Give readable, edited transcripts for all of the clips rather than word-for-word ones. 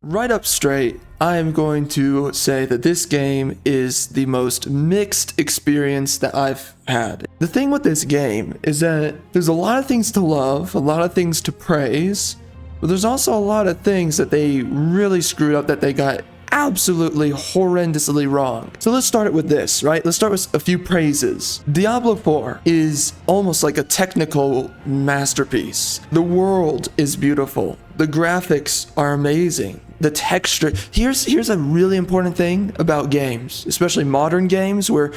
Right up straight, I am going to say that this game is the most mixed experience that I've had. The thing with this game is that there's a lot of things to love, a lot of things to praise, but there's also a lot of things that they really screwed up, that they got absolutely horrendously wrong. So let's start it with this, right? Let's start with a few praises. Diablo 4 is almost like a technical masterpiece. The world is beautiful. The graphics are amazing. The texture. Here's a really important thing about games, especially modern games, where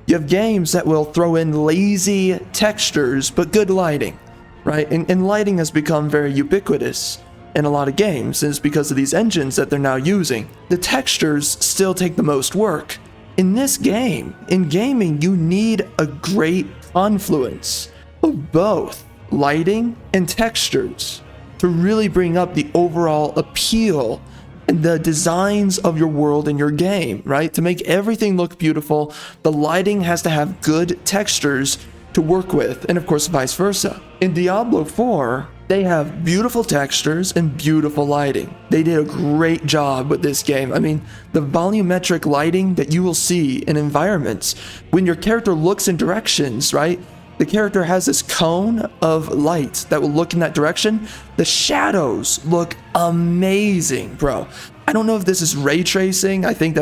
you have games that will throw in lazy textures but good lighting, right? And lighting has become very ubiquitous in a lot of games, and it's because of these engines that they're now using. The textures still take the most work. In this game, in gaming, you need a great confluence of both lighting and textures to really bring up the overall appeal and the designs of your world and your game, right? To make everything look beautiful, the lighting has to have good textures to work with, and of course vice versa. In Diablo 4, they have beautiful textures and beautiful lighting. They did a great job with this game. I mean, the volumetric lighting that you will see in environments, when your character looks in directions, right? The character has this cone of light that will look in that direction. The shadows look amazing, bro. I don't know if this is ray tracing. I think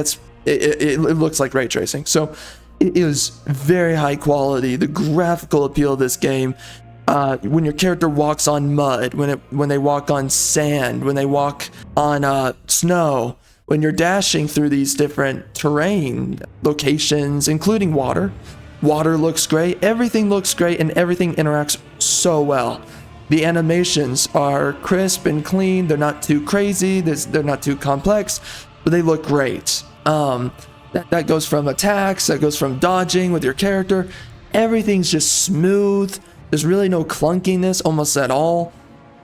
it looks like ray tracing. So it is very high quality. The graphical appeal of this game, when your character walks on mud, when they walk on sand, when they walk on snow, when you're dashing through these different terrain locations, including water. Water looks great, everything looks great, and everything interacts so well. The animations are crisp and clean. They're not too crazy, they're not too complex, but they look great. That goes from attacks, that goes from dodging with your character. Everything's just smooth. There's really no clunkiness almost at all,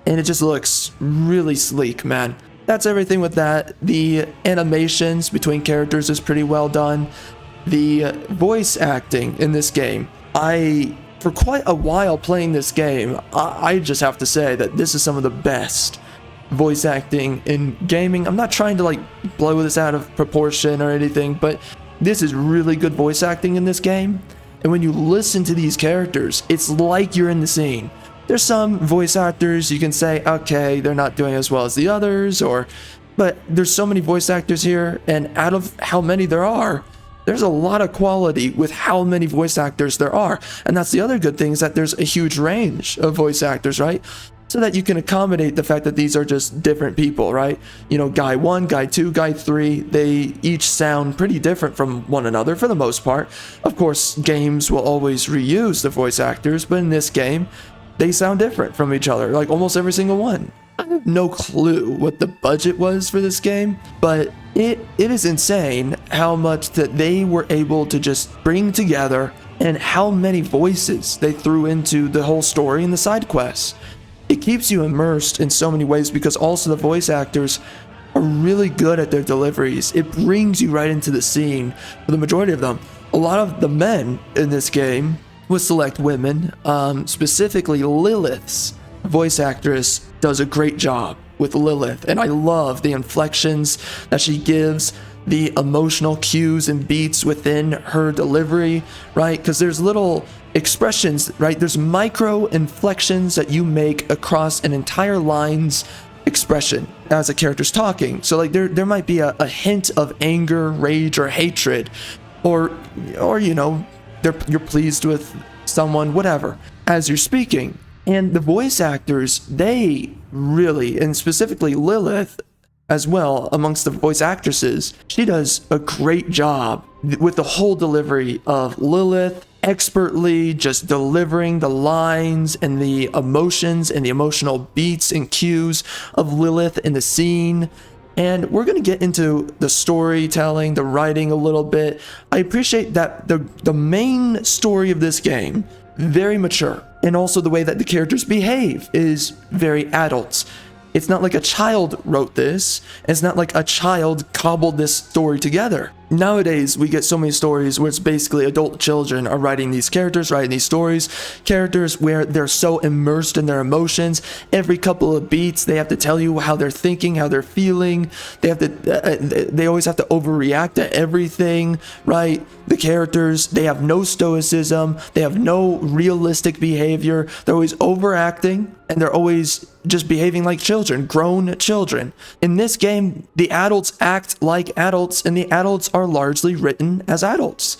and it just looks really sleek, man. That's everything with that. The animations between characters is pretty well done. The voice acting in this game, for quite a while playing this game, I just have to say that this is some of the best voice acting in gaming. I'm not trying to like blow this out of proportion or anything, but this is really good voice acting in this game. And when you listen to these characters, it's like you're in the scene. There's some voice actors you can say, okay, they're not doing as well as the others, but there's so many voice actors here, and out of how many there are, there's a lot of quality with how many voice actors there are. And that's the other good thing, is that there's a huge range of voice actors, right? So that you can accommodate the fact that these are just different people, right? You know, guy 1, guy 2, guy 3, they each sound pretty different from one another for the most part. Of course, games will always reuse the voice actors, but in this game, they sound different from each other, like almost every single one. I have no clue what the budget was for this game, but it is insane how much that they were able to just bring together and how many voices they threw into the whole story and the side quests. It keeps you immersed in so many ways because also the voice actors are really good at their deliveries. It brings you right into the scene for the majority of them. A lot of the men in this game will select women, specifically Lilith's voice actress does a great job with Lilith, and I love the inflections that she gives, the emotional cues and beats within her delivery, right? Because there's little expressions, right? There's micro inflections that you make across an entire line's expression as a character's talking. So like there might be a hint of anger, rage, or hatred, or you know, you're pleased with someone, whatever, as you're speaking. And the voice actors, they really, and specifically Lilith as well, amongst the voice actresses, she does a great job with the whole delivery of Lilith, expertly just delivering the lines and the emotions and the emotional beats and cues of Lilith in the scene. And we're going to get into the storytelling, the writing a little bit. I appreciate that the main story of this game, very mature. And also the way that the characters behave is very adult. It's not like a child wrote this. It's not like a child cobbled this story together. Nowadays, we get so many stories where it's basically adult children are writing these characters, writing these stories, characters where they're so immersed in their emotions. Every couple of beats, they have to tell you how they're thinking, how they're feeling. They always have to overreact to everything, right? The characters, they have no stoicism. They have no realistic behavior. They're always overacting, and they're always just behaving like children, grown children. In this game, the adults act like adults, and the adults are largely written as adults.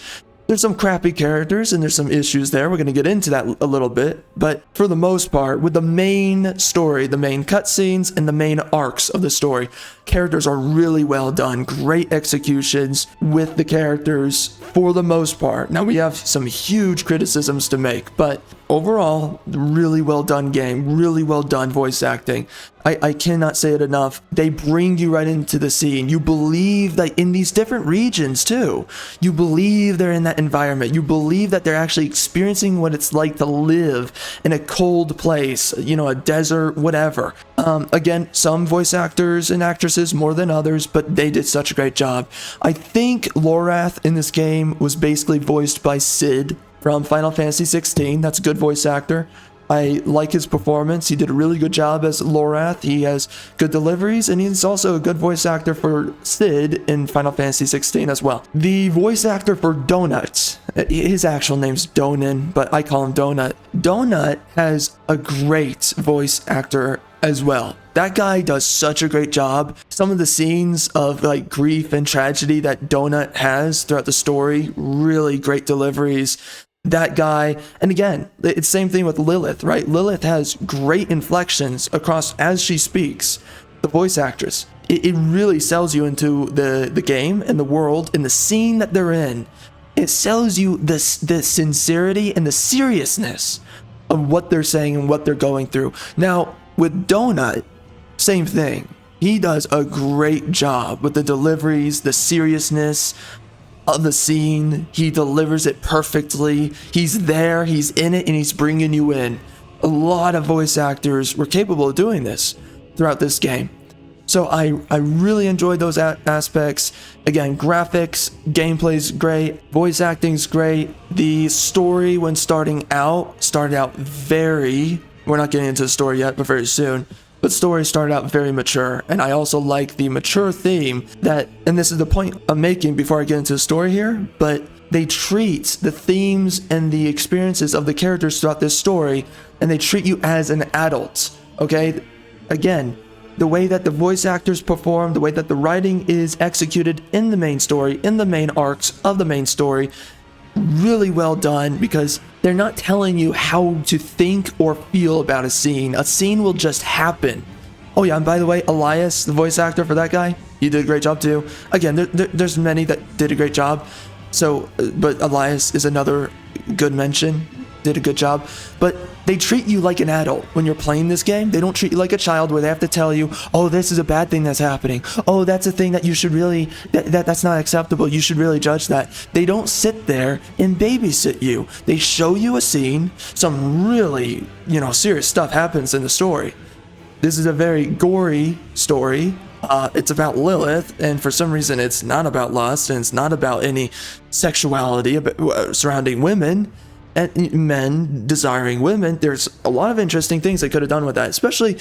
There's some crappy characters and there's some issues there. We're going to get into that a little bit. But for the most part, with the main story, the main cutscenes, and the main arcs of the story, characters are really well done. Great executions with the characters for the most part. Now, we have some huge criticisms to make, but overall, really well done game. Really well done voice acting. I cannot say it enough. They bring you right into the scene. You believe that in these different regions too. You believe they're in that environment. You believe that they're actually experiencing what it's like to live in a cold place, you know, a desert, whatever. Again, some voice actors and actresses more than others, but they did such a great job. I think Lorath in this game was basically voiced by Sid from Final Fantasy 16. That's a good voice actor. I like his performance. He did a really good job as Lorath. He has good deliveries, and he's also a good voice actor for Sid in Final Fantasy 16 as well. The voice actor for Donut, his actual name's Donan, but I call him Donut. Donut has a great voice actor as well. That guy does such a great job. Some of the scenes of like grief and tragedy that Donut has throughout the story, really great deliveries. That guy, and again, it's the same thing with Lilith, right? Lilith has great inflections across as she speaks. The voice actress, it really sells you into the game and the world and the scene that they're in. It sells you the sincerity and the seriousness of what they're saying and what they're going through. Now, with Donut, same thing. He does a great job with the deliveries, the seriousness of the scene. He delivers it perfectly. He's there, he's in it, and he's bringing you in. A lot of voice actors were capable of doing this throughout this game. So I really enjoyed those aspects. Again, graphics, gameplay's great, voice acting's great. The story when started out very, we're not getting into the story yet, but very soon. But story started out very mature, and I also like the mature theme that, and this is the point I'm making before I get into the story here, but they treat the themes and the experiences of the characters throughout this story, and they treat you as an adult, okay? Again, the way that the voice actors perform, the way that the writing is executed in the main story, in the main arcs of the main story, really well done, because they're not telling you how to think or feel about a scene. A scene will just happen. Oh yeah, and by the way, Elias, the voice actor for that guy, he did a great job too. Again, there's many that did a great job. So, but Elias is another good mention. Did a good job. But they treat you like an adult when you're playing this game. They don't treat you like a child where they have to tell you, oh, this is a bad thing that's happening. Oh, that's a thing that you should really, that's not acceptable. You should really judge that. They don't sit there and babysit you. They show you a scene. Some really, serious stuff happens in the story. This is a very gory story. It's about Lilith, and for some reason it's not about lust, and it's not about any sexuality surrounding women and men desiring women. There's a lot of interesting things they could have done with that, especially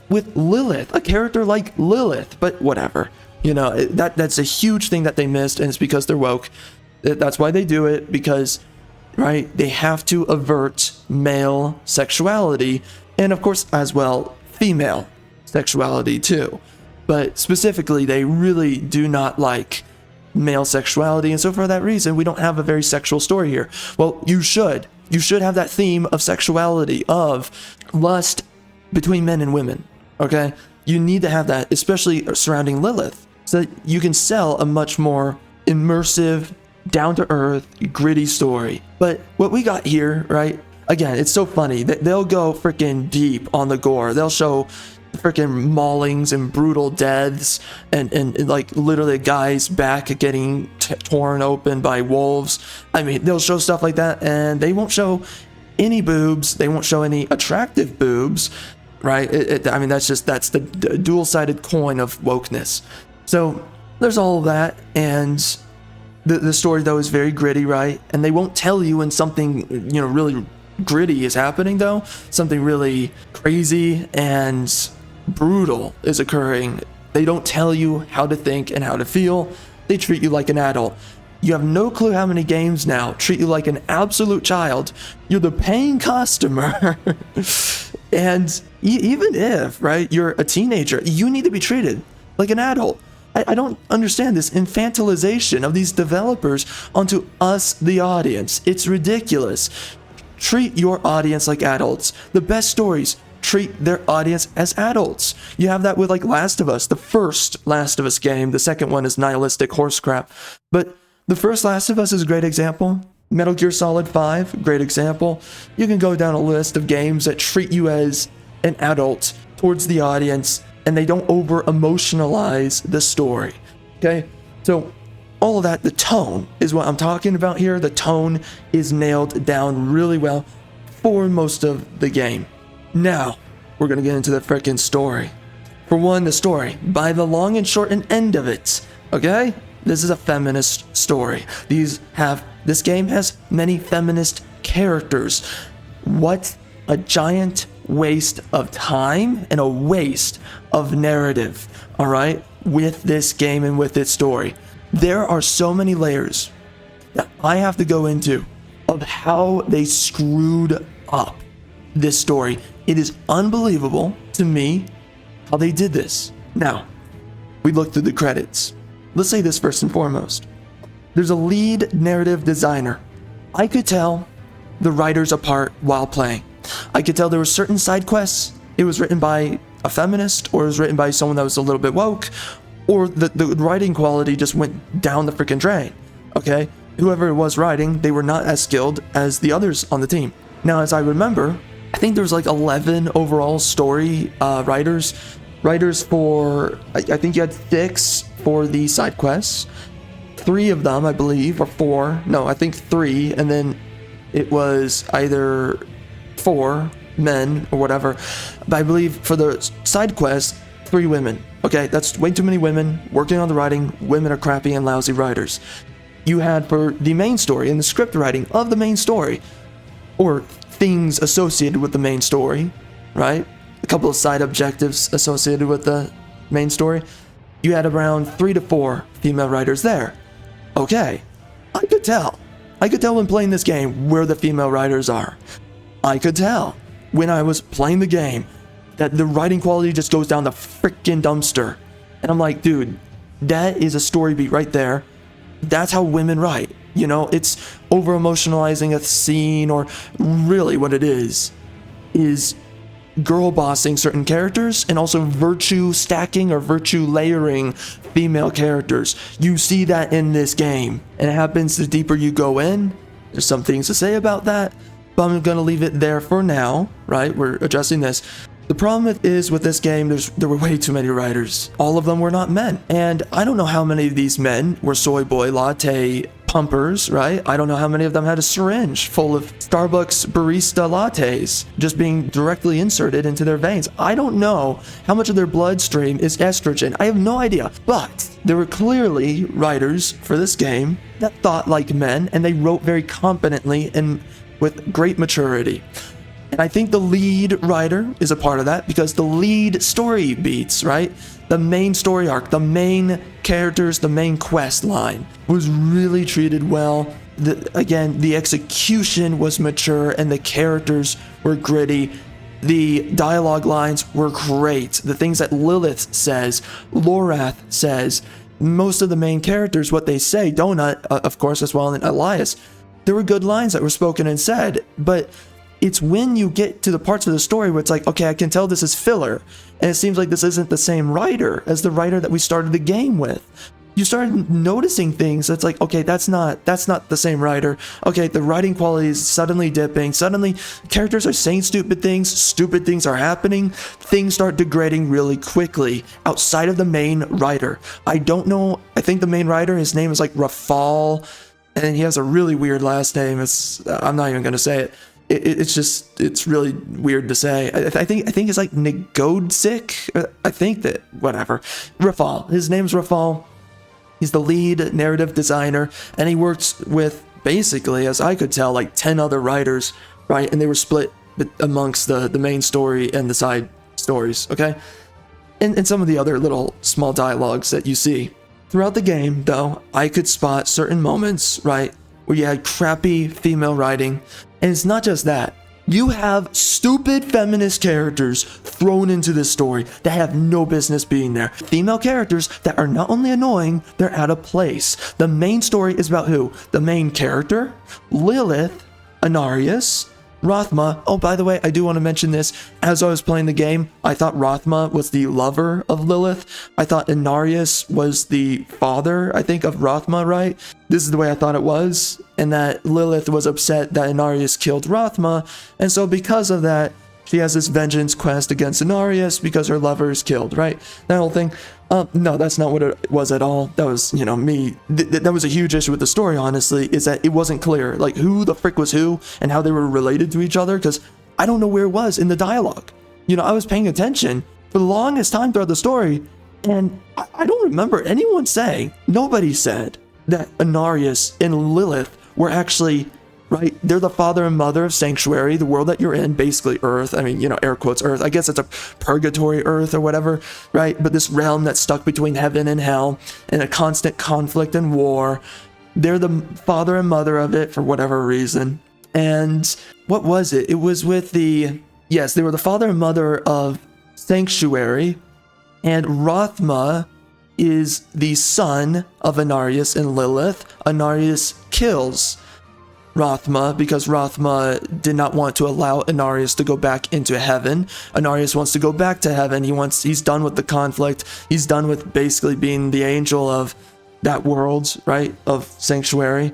with Lilith, a character like Lilith, but whatever. That's a huge thing that they missed, and it's because they're woke. That's why they do it, because, right, they have to avert male sexuality, and of course, as well, female sexuality too. But specifically, they really do not like male sexuality, and so for that reason, we don't have a very sexual story here. Well, you should have that theme of sexuality, of lust between men and women, okay? You need to have that, especially surrounding Lilith, so that you can sell a much more immersive, down-to-earth, gritty story. But what we got here, right, again, it's so funny that they'll go freaking deep on the gore. They'll show freaking maulings and brutal deaths, and like literally a guy's back getting torn open by wolves. I mean, they'll show stuff like that, and they won't show any boobs. They won't show any attractive boobs, right? I mean, that's the dual-sided coin of wokeness. So there's all of that, and The story, though, is very gritty, right? And they won't tell you when something, really gritty is happening, though. Something really crazy and brutal is occurring. They don't tell you how to think and how to feel. They treat you like an adult. You have no clue how many games now treat you like an absolute child. You're the paying customer. And even if, right, you're a teenager, you need to be treated like an adult. I don't understand this infantilization of these developers onto us, the audience. It's ridiculous. Treat your audience like adults. The best stories treat their audience as adults. You have that with like Last of Us, the first Last of Us game. The second one is nihilistic horse crap. But the first Last of Us is a great example. Metal Gear Solid 5, great example. You can go down a list of games that treat you as an adult towards the audience, and they don't over-emotionalize the story, okay? So all of that, the tone is what I'm talking about here. The tone is nailed down really well for most of the game. Now, we're gonna get into the frickin' story. For one, the story, by the long and short and end of it, okay? This is a feminist story. This game has many feminist characters. What a giant waste of time and a waste of narrative, all right, with this game and with its story. There are so many layers that I have to go into of how they screwed up this story. It is unbelievable to me how they did this. Now, we look through the credits. Let's say this first and foremost. There's a lead narrative designer. I could tell the writers apart while playing. I could tell there were certain side quests. It was written by a feminist, or it was written by someone that was a little bit woke, or the writing quality just went down the freaking drain, okay? Whoever was writing, they were not as skilled as the others on the team. Now, as I remember, I think there was like 11 overall story writers for, I think you had 6 for the side quests. 3 of them, I believe, or 4. No, I think 3, and then it was either 4 men or whatever. But I believe for the side quests, 3 women. Okay, that's way too many women working on the writing. Women are crappy and lousy writers. You had for the main story and the script writing of the main story, or things associated with the main story, right? A couple of side objectives associated with the main story. You had around 3 to 4 female writers there. Okay, I could tell when playing this game where the female writers are. I could tell when I was playing the game that the writing quality just goes down the freaking dumpster. And I'm like, dude, that is a story beat right there. That's how women write. You know, it's over-emotionalizing a scene, or really what it is girl bossing certain characters and also virtue stacking or virtue layering female characters. You see that in this game, and it happens the deeper you go in. There's some things to say about that, but I'm gonna leave it there for now, right? We're addressing this. The problem is with this game, there were way too many writers. All of them were not men. And I don't know how many of these men were soy boy latte pumpers, right? I don't know how many of them had a syringe full of Starbucks barista lattes just being directly inserted into their veins. I don't know how much of their bloodstream is estrogen. I have no idea. But there were clearly writers for this game that thought like men, and they wrote very competently and with great maturity. And I think the lead writer is a part of that, because the lead story beats, right? The main story arc, the main characters, the main quest line was really treated well. Again, the execution was mature and the characters were gritty. The dialogue lines were great. The things that Lilith says, Lorath says, most of the main characters, what they say, Donut, of course, as well, and Elias, there were good lines that were spoken and said, but it's when you get to the parts of the story where it's like, okay, I can tell this is filler, and it seems like this isn't the same writer as the writer that we started the game with. You started noticing things that's like, okay, that's not the same writer. Okay, the writing quality is suddenly dipping. Suddenly, characters are saying stupid things are happening. Things start degrading really quickly outside of the main writer. I don't know. I think the main writer, his name is like Rafal, and he has a really weird last name. I'm not even gonna say it. It's really weird to say. I think it's like Negodzik. I think that, whatever. Rafal. His name's Rafal. He's the lead narrative designer, and he works with basically, as I could tell, like 10 other writers, right? And they were split amongst the main story and the side stories, okay? And some of the other little small dialogues that you see. Throughout the game, though, I could spot certain moments, right, where you had crappy female writing. And it's not just that. You have stupid feminist characters thrown into this story that have no business being there. Female characters that are not only annoying, they're out of place. The main story is about who? The main character, Lilith, Inarius, Rothma. Oh, by the way, I do want to mention this. As I was playing the game, I thought Rothma was the lover of Lilith. I thought Inarius was the father, I think, of Rothma, right? This is the way I thought it was. And that Lilith was upset that Inarius killed Rothma. And so because of that, she has this vengeance quest against Inarius because her lover is killed, right? That whole thing. No, that's not what it was at all. That was, you know, me. That was a huge issue with the story, honestly, is that it wasn't clear, like, who the frick was who and how they were related to each other, because I don't know where it was in the dialogue. You know, I was paying attention for the longest time throughout the story, and I don't remember anyone saying, nobody said that Inarius and Lilith were actually, right, they're the father and mother of Sanctuary, the world that you're in, basically Earth. I mean, you know, air quotes Earth. I guess it's a purgatory Earth or whatever, right? But this realm that's stuck between heaven and hell in a constant conflict and war. They're the father and mother of it for whatever reason. And what was it? It was with yes, they were the father and mother of Sanctuary, and Rothma is the son of Inarius and Lilith. Inarius kills Rothma because Rothma did not want to allow Inarius to go back into heaven. Inarius wants to go back to heaven. He's done with the conflict. He's done with basically being the angel of that world, right, of Sanctuary.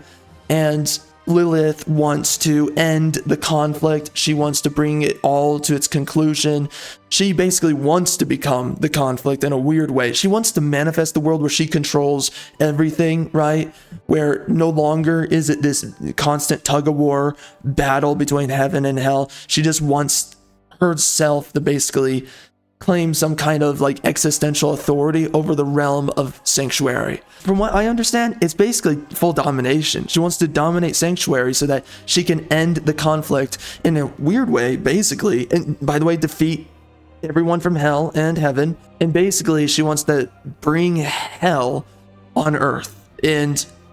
And Lilith wants to end the conflict. She wants to bring it all to its conclusion. She basically wants to become the conflict in a weird way. She wants to manifest the world where she controls everything, right? Where no longer is it this constant tug-of-war battle between heaven and hell. She just wants herself to basically claim some kind of like existential authority over the realm of Sanctuary. From what I understand, it's basically full domination. She wants to dominate Sanctuary so that she can end the conflict in a weird way, basically. And by the way, defeat everyone from hell and heaven. And basically, she wants to bring hell on Earth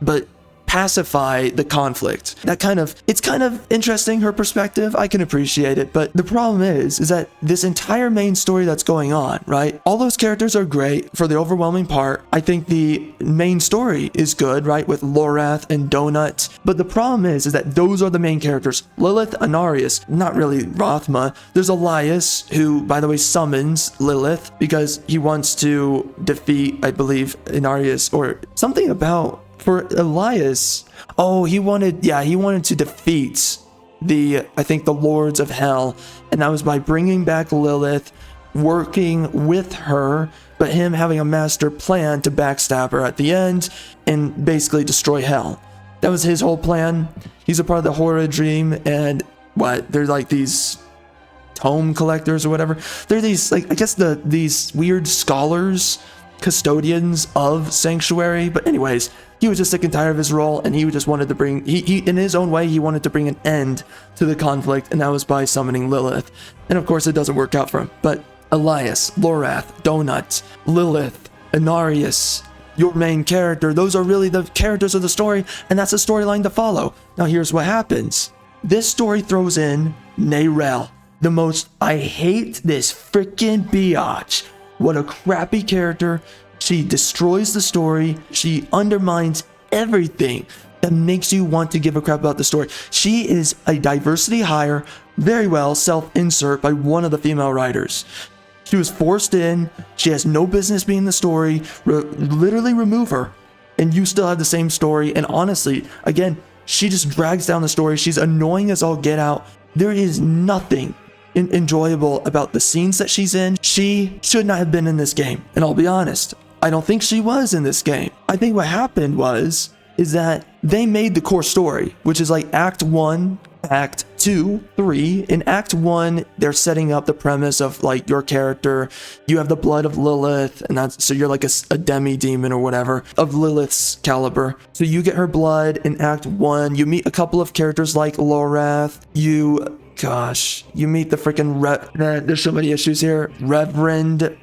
but pacify the conflict. It's kind of interesting, her perspective. I can appreciate it, but the problem is that this entire main story that's going on, right? All those characters are great for the overwhelming part. I think the main story is good, right? With Lorath and Donut. But the problem is that those are the main characters. Lilith, Inarius, not really Rothma. There's Elias, who, by the way, summons Lilith because he wants to defeat, I believe, Inarius, or something about for Elias. Oh, he wanted to defeat I think the Lords of Hell, and that was by bringing back Lilith, working with her, but him having a master plan to backstab her at the end and basically destroy hell. That was his whole plan. He's a part of the Horror Dream, and they're like these tome collectors or whatever. They're these, like, I guess these weird scholars, custodians of Sanctuary. But anyways, he was just sick and tired of his role, and he just wanted to bring, he in his own way, he wanted to bring an end to the conflict, and that was by summoning Lilith. And of course, it doesn't work out for him. But Elias, Lorath, Donut, Lilith, Inarius, your main character, those are really the characters of the story, and that's a storyline to follow. Now, here's what happens. This story throws in Neyrelle, the most, I hate this freaking biatch. What a crappy character. She destroys the story. She undermines everything that makes you want to give a crap about the story. She is a diversity hire, very well self-insert by one of the female writers. She was forced in. She has no business being in the story. Literally remove her, and you still have the same story. And honestly, again, she just drags down the story. She's annoying as all get out. There is nothing enjoyable about the scenes that she's in. She should not have been in this game. And I'll be honest, I don't think she was in this game. I think what happened is that they made the core story, which is like Act 1, Act 2, 2, 3. In Act 1, they're setting up the premise of like your character. You have the blood of Lilith, and that's so you're like a demi-demon or whatever of Lilith's caliber. So you get her blood in Act 1. You meet a couple of characters like Lorath. You meet the freaking there's so many issues here. Reverend,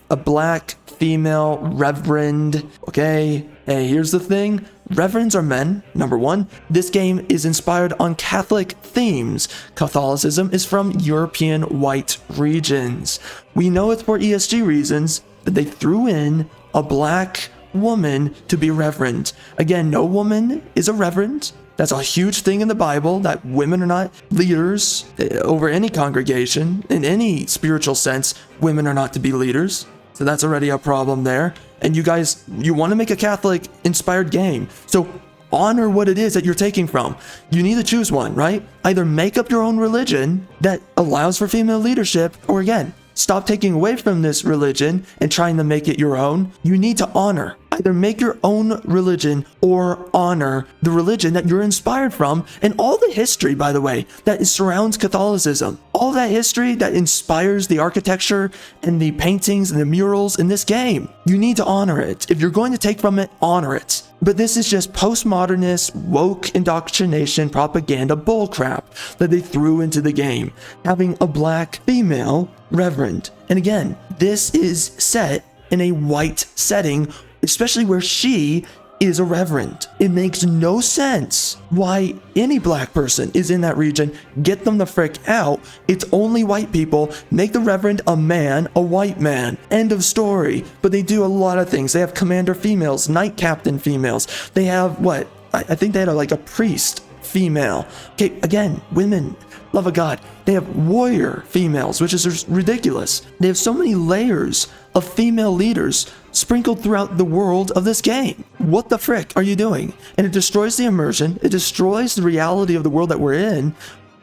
a black female reverend. Okay, hey, here's the thing. Reverends are men, number one. This game is inspired on Catholic themes. Catholicism is from European white regions. We know it's for ESG reasons that they threw in a black woman to be reverend. Again, no woman is a reverend. That's a huge thing in the Bible, that women are not leaders over any congregation. In any spiritual sense, women are not to be leaders. So that's already a problem there. And you guys, you want to make a Catholic inspired game. So honor what it is that you're taking from. You need to choose one, right? Either make up your own religion that allows for female leadership, or again, stop taking away from this religion and trying to make it your own. You need to honor. Either make your own religion or honor the religion that you're inspired from, and all the history, by the way, that surrounds Catholicism. All that history that inspires the architecture and the paintings and the murals in this game. You need to honor it. If you're going to take from it, honor it. But this is just postmodernist, woke indoctrination propaganda bullcrap that they threw into the game. Having a black female reverend. And again, this is set in a white setting, especially where she is a reverend. It makes no sense why any black person is in that region. Get them the frick out. It's only white people. Make the reverend a man, a white man. End of story. But they do a lot of things. They have commander females, knight captain females. They have what? I think they had like a priest female. Okay, again, women. Love of God. They have warrior females, which is ridiculous. They have so many layers of female leaders sprinkled throughout the world of this game. What the frick are you doing? And it destroys the immersion. It destroys the reality of the world that we're in.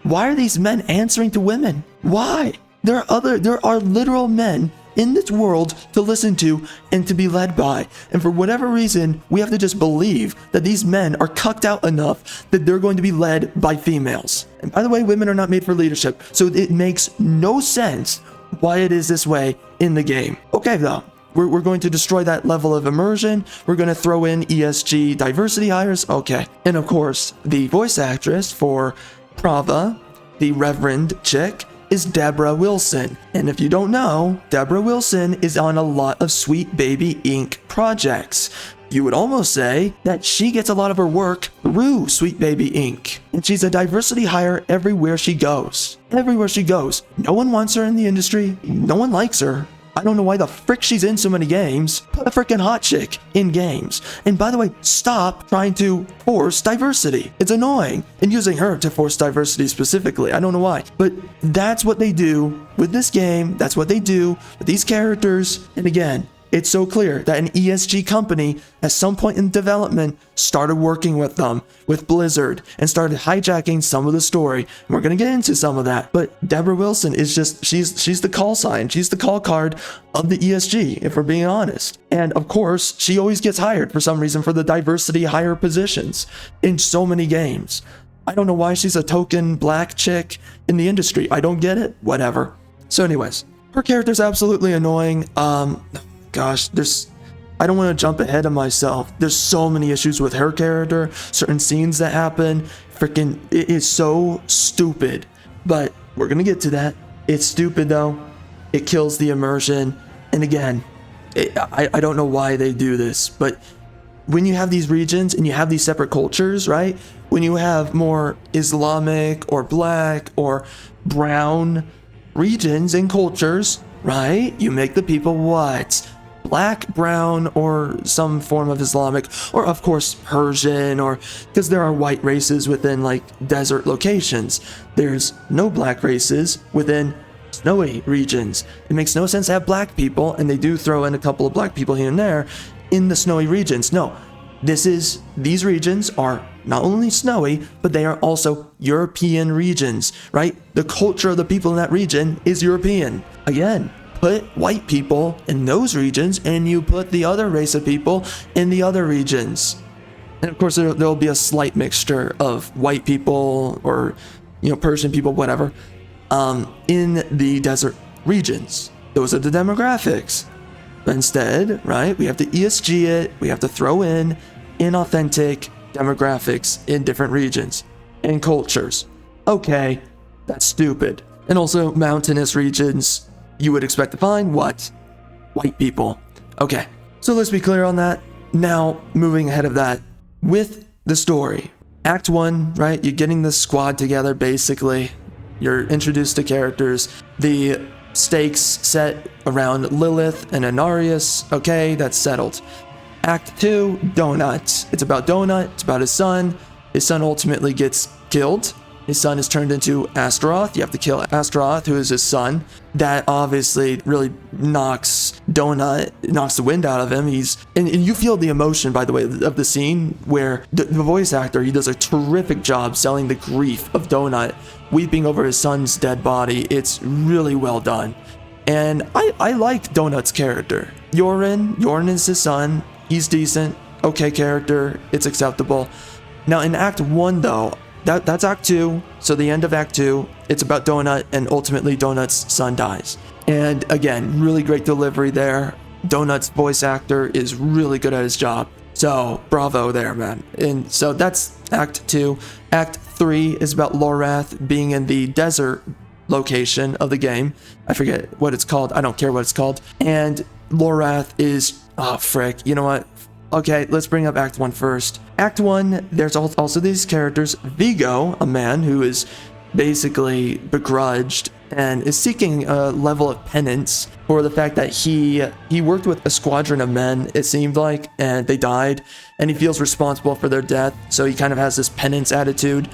Why are these men answering to women? Why? There are literal men in this world to listen to and to be led by. And for whatever reason, we have to just believe that these men are cucked out enough that they're going to be led by females. And by the way, women are not made for leadership. So it makes no sense why it is this way in the game. Okay, though. We're going to destroy that level of immersion. We're going to throw in ESG diversity hires. Okay. And of course, the voice actress for Prava, the Reverend chick, is Deborah Wilson. And if you don't know, Deborah Wilson is on a lot of Sweet Baby Inc. projects. You would almost say that she gets a lot of her work through Sweet Baby Inc. And she's a diversity hire everywhere she goes. Everywhere she goes. No one wants her in the industry. No one likes her. I don't know why the frick she's in so many games. Put a frickin' hot chick in games. And by the way, stop trying to force diversity. It's annoying. And using her to force diversity specifically. I don't know why. But that's what they do with this game. That's what they do with these characters. And again, it's so clear that an ESG company at some point in development started working with them, with Blizzard, and started hijacking some of the story. And we're going to get into some of that. But Deborah Wilson is just, she's the call sign. She's the call card of the ESG, if we're being honest. And of course, she always gets hired for some reason for the diversity hire positions in so many games. I don't know why she's a token black chick in the industry. I don't get it. Whatever. So anyways, her character's absolutely annoying. Gosh, I don't want to jump ahead of myself. There's so many issues with her character, certain scenes that happen. Freaking, it is so stupid. But we're going to get to that. It's stupid though. It kills the immersion. And again, I don't know why they do this, but when you have these regions and you have these separate cultures, right? When you have more Islamic or black or brown regions and cultures, right? You make the people what? Black, brown, or some form of Islamic, or of course Persian, or because there are white races within like desert locations. There's no black races within snowy regions. It makes no sense to have black people, and they do throw in a couple of black people here and there in the snowy regions. No, these regions are not only snowy, but they are also European regions, right? The culture of the people in that region is European. Again, put white people in those regions and you put the other race of people in the other regions. And of course, there'll be a slight mixture of white people or Persian people, whatever, in the desert regions. Those are the demographics. But instead, right, we have to ESG it, we have to throw in inauthentic demographics in different regions and cultures. Okay, that's stupid. And also mountainous regions, you would expect to find what? White people. Okay, so let's be clear on that. Now, moving ahead of that, with the story, Act 1, right, you're getting the squad together basically. You're introduced to characters. The stakes set around Lilith and Anarius. Okay, that's settled. Act 2, Donut. It's about Donut. It's about his son. His son ultimately gets killed. His son is turned into Astaroth. You have to kill Astaroth, who is his son. That obviously really knocks the wind out of him. And you feel the emotion, by the way, of the scene where the voice actor, he does a terrific job selling the grief of Donut weeping over his son's dead body. It's really well done. And I liked Donut's character. Yorin is his son. He's decent. Okay character. It's acceptable. Now in Act 1 though, that's Act 2, so the end of Act 2, it's about Donut, and ultimately Donut's son dies. And again, really great delivery there. Donut's voice actor is really good at his job. So, bravo there, man. And so that's Act 2. Act 3 is about Lorath being in the desert location of the game. I forget what it's called. I don't care what it's called. And Lorath is... oh, frick. You know what? Okay, let's bring up Act 1 first. Act 1, there's also these characters. Vigo, a man who is basically begrudged and is seeking a level of penance for the fact that he worked with a squadron of men, it seemed like, and they died, and he feels responsible for their death, so he kind of has this penance attitude,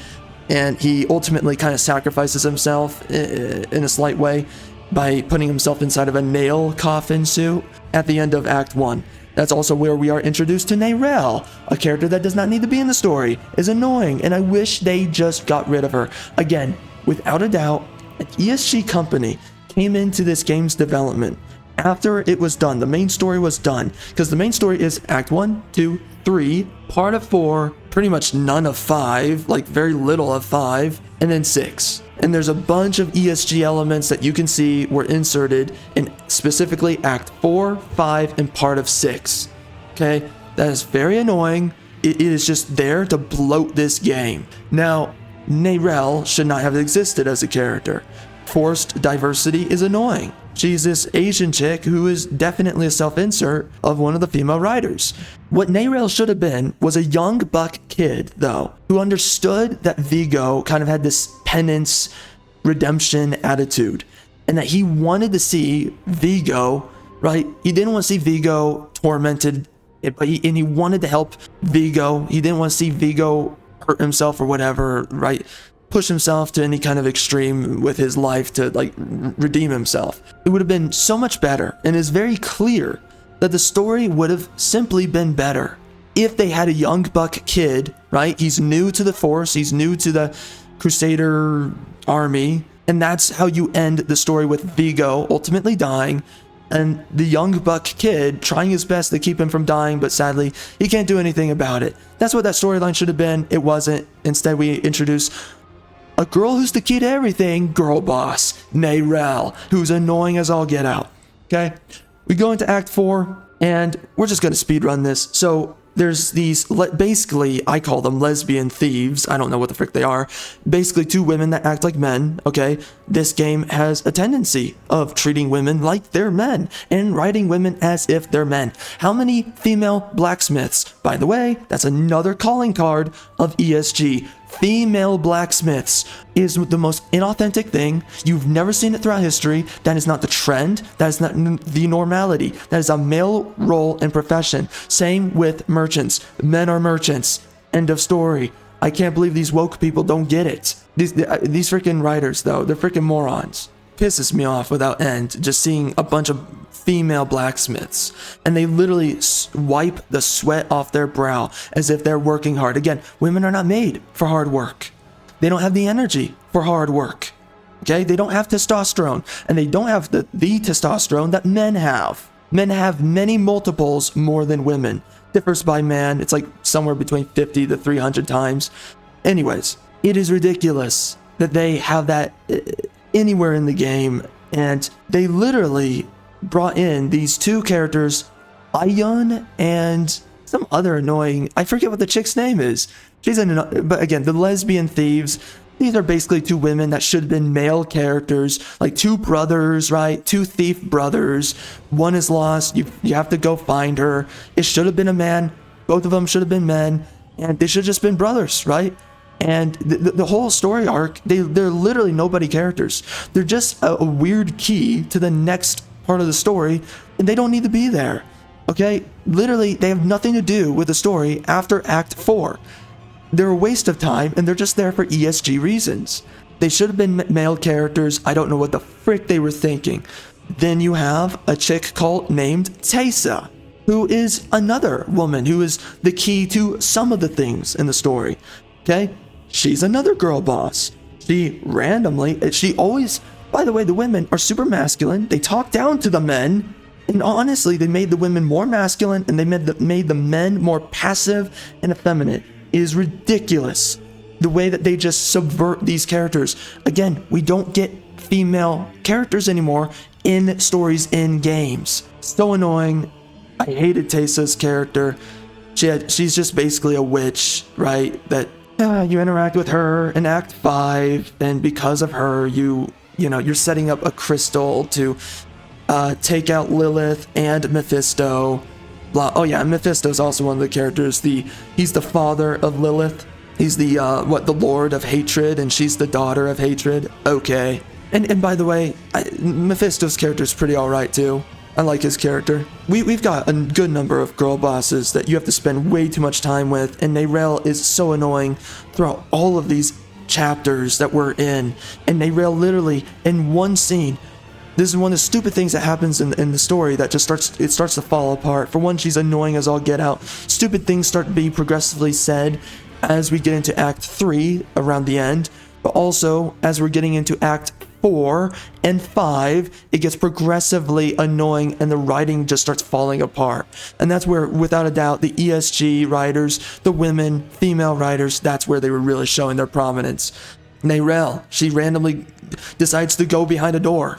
and he ultimately kind of sacrifices himself in a slight way by putting himself inside of a nail coffin suit at the end of Act 1. That's also where we are introduced to Neyrelle, a character that does not need to be in the story, is annoying, and I wish they just got rid of her. Again, without a doubt, an ESG company came into this game's development after it was done. The main story was done, because the main story is Act 1, 2, 3, part of 4, pretty much none of 5, like very little of 5, and then 6. And there's a bunch of ESG elements that you can see were inserted in specifically Act 4, 5, and part of 6. Okay, that is very annoying. It is just there to bloat this game. Now, Neyrelle should not have existed as a character. Forced diversity is annoying. She's this Asian chick who is definitely a self-insert of one of the female writers. What Neyrelle should have been was a young buck kid, though, who understood that Vigo kind of had this penance, redemption attitude, and that he wanted to see Vigo, right? He didn't want to see Vigo tormented, but he wanted to help Vigo. He didn't want to see Vigo hurt himself or whatever, right? Push himself to any kind of extreme with his life to like redeem himself. It would have been so much better, and it's very clear that the story would have simply been better if they had a young buck kid, right? He's new to the Force, he's new to the Crusader army, and that's how you end the story, with Vigo ultimately dying and the young buck kid trying his best to keep him from dying, but sadly he can't do anything about it. That's what that storyline should have been. It wasn't. Instead, we introduce a girl who's the key to everything, girl boss, Neyrelle, who's annoying as all get out. Okay, we go into Act 4, and we're just gonna speedrun this. So there's these, basically, I call them lesbian thieves. I don't know what the frick they are. Basically, 2 women that act like men, okay? This game has a tendency of treating women like they're men and writing women as if they're men. How many female blacksmiths? By the way, that's another calling card of ESG. Female blacksmiths is the most inauthentic thing. You've never seen it throughout history. That is not the trend. That is not the normality. That is a male role and profession. Same with merchants. Men are merchants. End of story. I can't believe these woke people don't get it. These freaking writers, though, they're freaking morons. Pisses me off without end just seeing a bunch of female blacksmiths, and they literally wipe the sweat off their brow as if they're working hard. Again, women are not made for hard work. They don't have the energy for hard work. Okay, they don't have testosterone, and they don't have the testosterone that men have. Men have many multiples more than women. Differs by man. It's like somewhere between 50 to 300 times. Anyways, it is ridiculous that they have that anywhere in the game. And they literally brought in these two characters, Ayun and some other annoying, I forget what the chick's name is. But again, the lesbian thieves, these are basically two women that should have been male characters, like two brothers, right? Two thief brothers. One is lost. You have to go find her. It should have been a man. Both of them should have been men, and they should have just been brothers, right? And the whole story arc, they're literally nobody characters. They're just a weird key to the next part of the story, and they don't need to be there, okay? Literally, they have nothing to do with the story after Act 4. They're a waste of time, and they're just there for ESG reasons. They should have been male characters. I don't know what the frick they were thinking. Then you have a chick named Teysa, who is another woman who is the key to some of the things in the story, okay? She's another girl boss. She always, by the way, the women are super masculine. They talk down to the men, and honestly, they made the women more masculine, and they made the men more passive and effeminate. It is ridiculous the way that they just subvert these characters. Again, we don't get female characters anymore in stories in games. So annoying. I hated Teysa's character. She's just basically a witch, right? That you interact with her in Act 5, and because of her, you're setting up a crystal to take out Lilith and Mephisto. Blah. Oh yeah, Mephisto's also one of the characters. He's the father of Lilith. He's the Lord of Hatred, and she's the daughter of Hatred. Okay. And by the way, Mephisto's character is pretty alright too. I like his character. We've got a good number of girl bosses that you have to spend way too much time with, and Neyrelle is so annoying throughout all of these chapters that we're in. And Neyrelle literally, in one scene, this is one of the stupid things that happens in the story that just starts to fall apart. For one, she's annoying as all get out. Stupid things start to be progressively said as we get into Act 3 around the end, but also as we're getting into Act 4 and 5, it gets progressively annoying and the writing just starts falling apart. And that's where, without a doubt, the ESG writers, the women, female writers, that's where they were really showing their prominence. Neyrelle, she randomly decides to go behind a door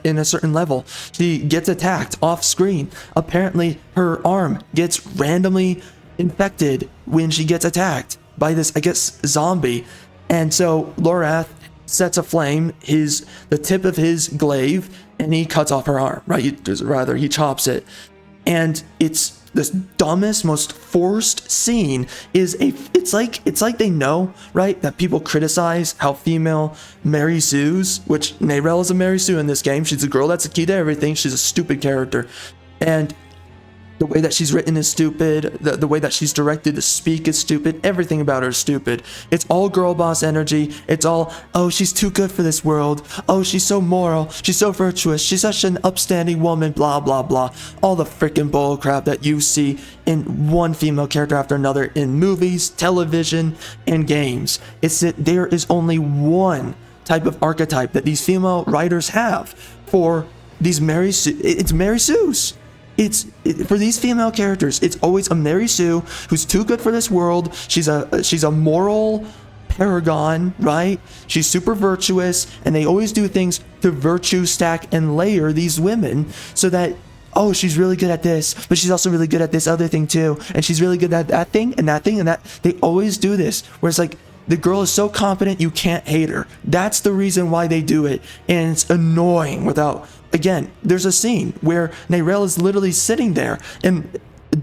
in a certain level. She gets attacked off screen. Apparently, her arm gets randomly infected when she gets attacked by this, I guess, zombie. And so Lorath sets aflame the tip of his glaive, and he cuts off her arm, right? He chops it. And it's this dumbest, most forced scene. It's like they know, right, that people criticize how female Mary Sue's, which Neyrelle is a Mary Sue in this game. She's a girl that's a key to everything. She's a stupid character. And the way that she's written is stupid. The way that she's directed to speak is stupid. Everything about her is stupid. It's all girl boss energy. It's all, oh, she's too good for this world. Oh, she's so moral. She's so virtuous. She's such an upstanding woman. Blah, blah, blah. All the freaking bullcrap that you see in one female character after another in movies, television, and games. It's that there is only one type of archetype that these female writers have for these Mary Sue. It's Mary Sue's. For these female characters, it's always a Mary Sue who's too good for this world. She's a moral paragon, right? She's super virtuous, and they always do things to virtue stack and layer these women so that, oh, she's really good at this, but she's also really good at this other thing too, and she's really good at that thing and that thing and that. They always do this, where it's like, the girl is so competent you can't hate her. That's the reason why they do it, and it's annoying without... Again, there's a scene where Neyrelle is literally sitting there in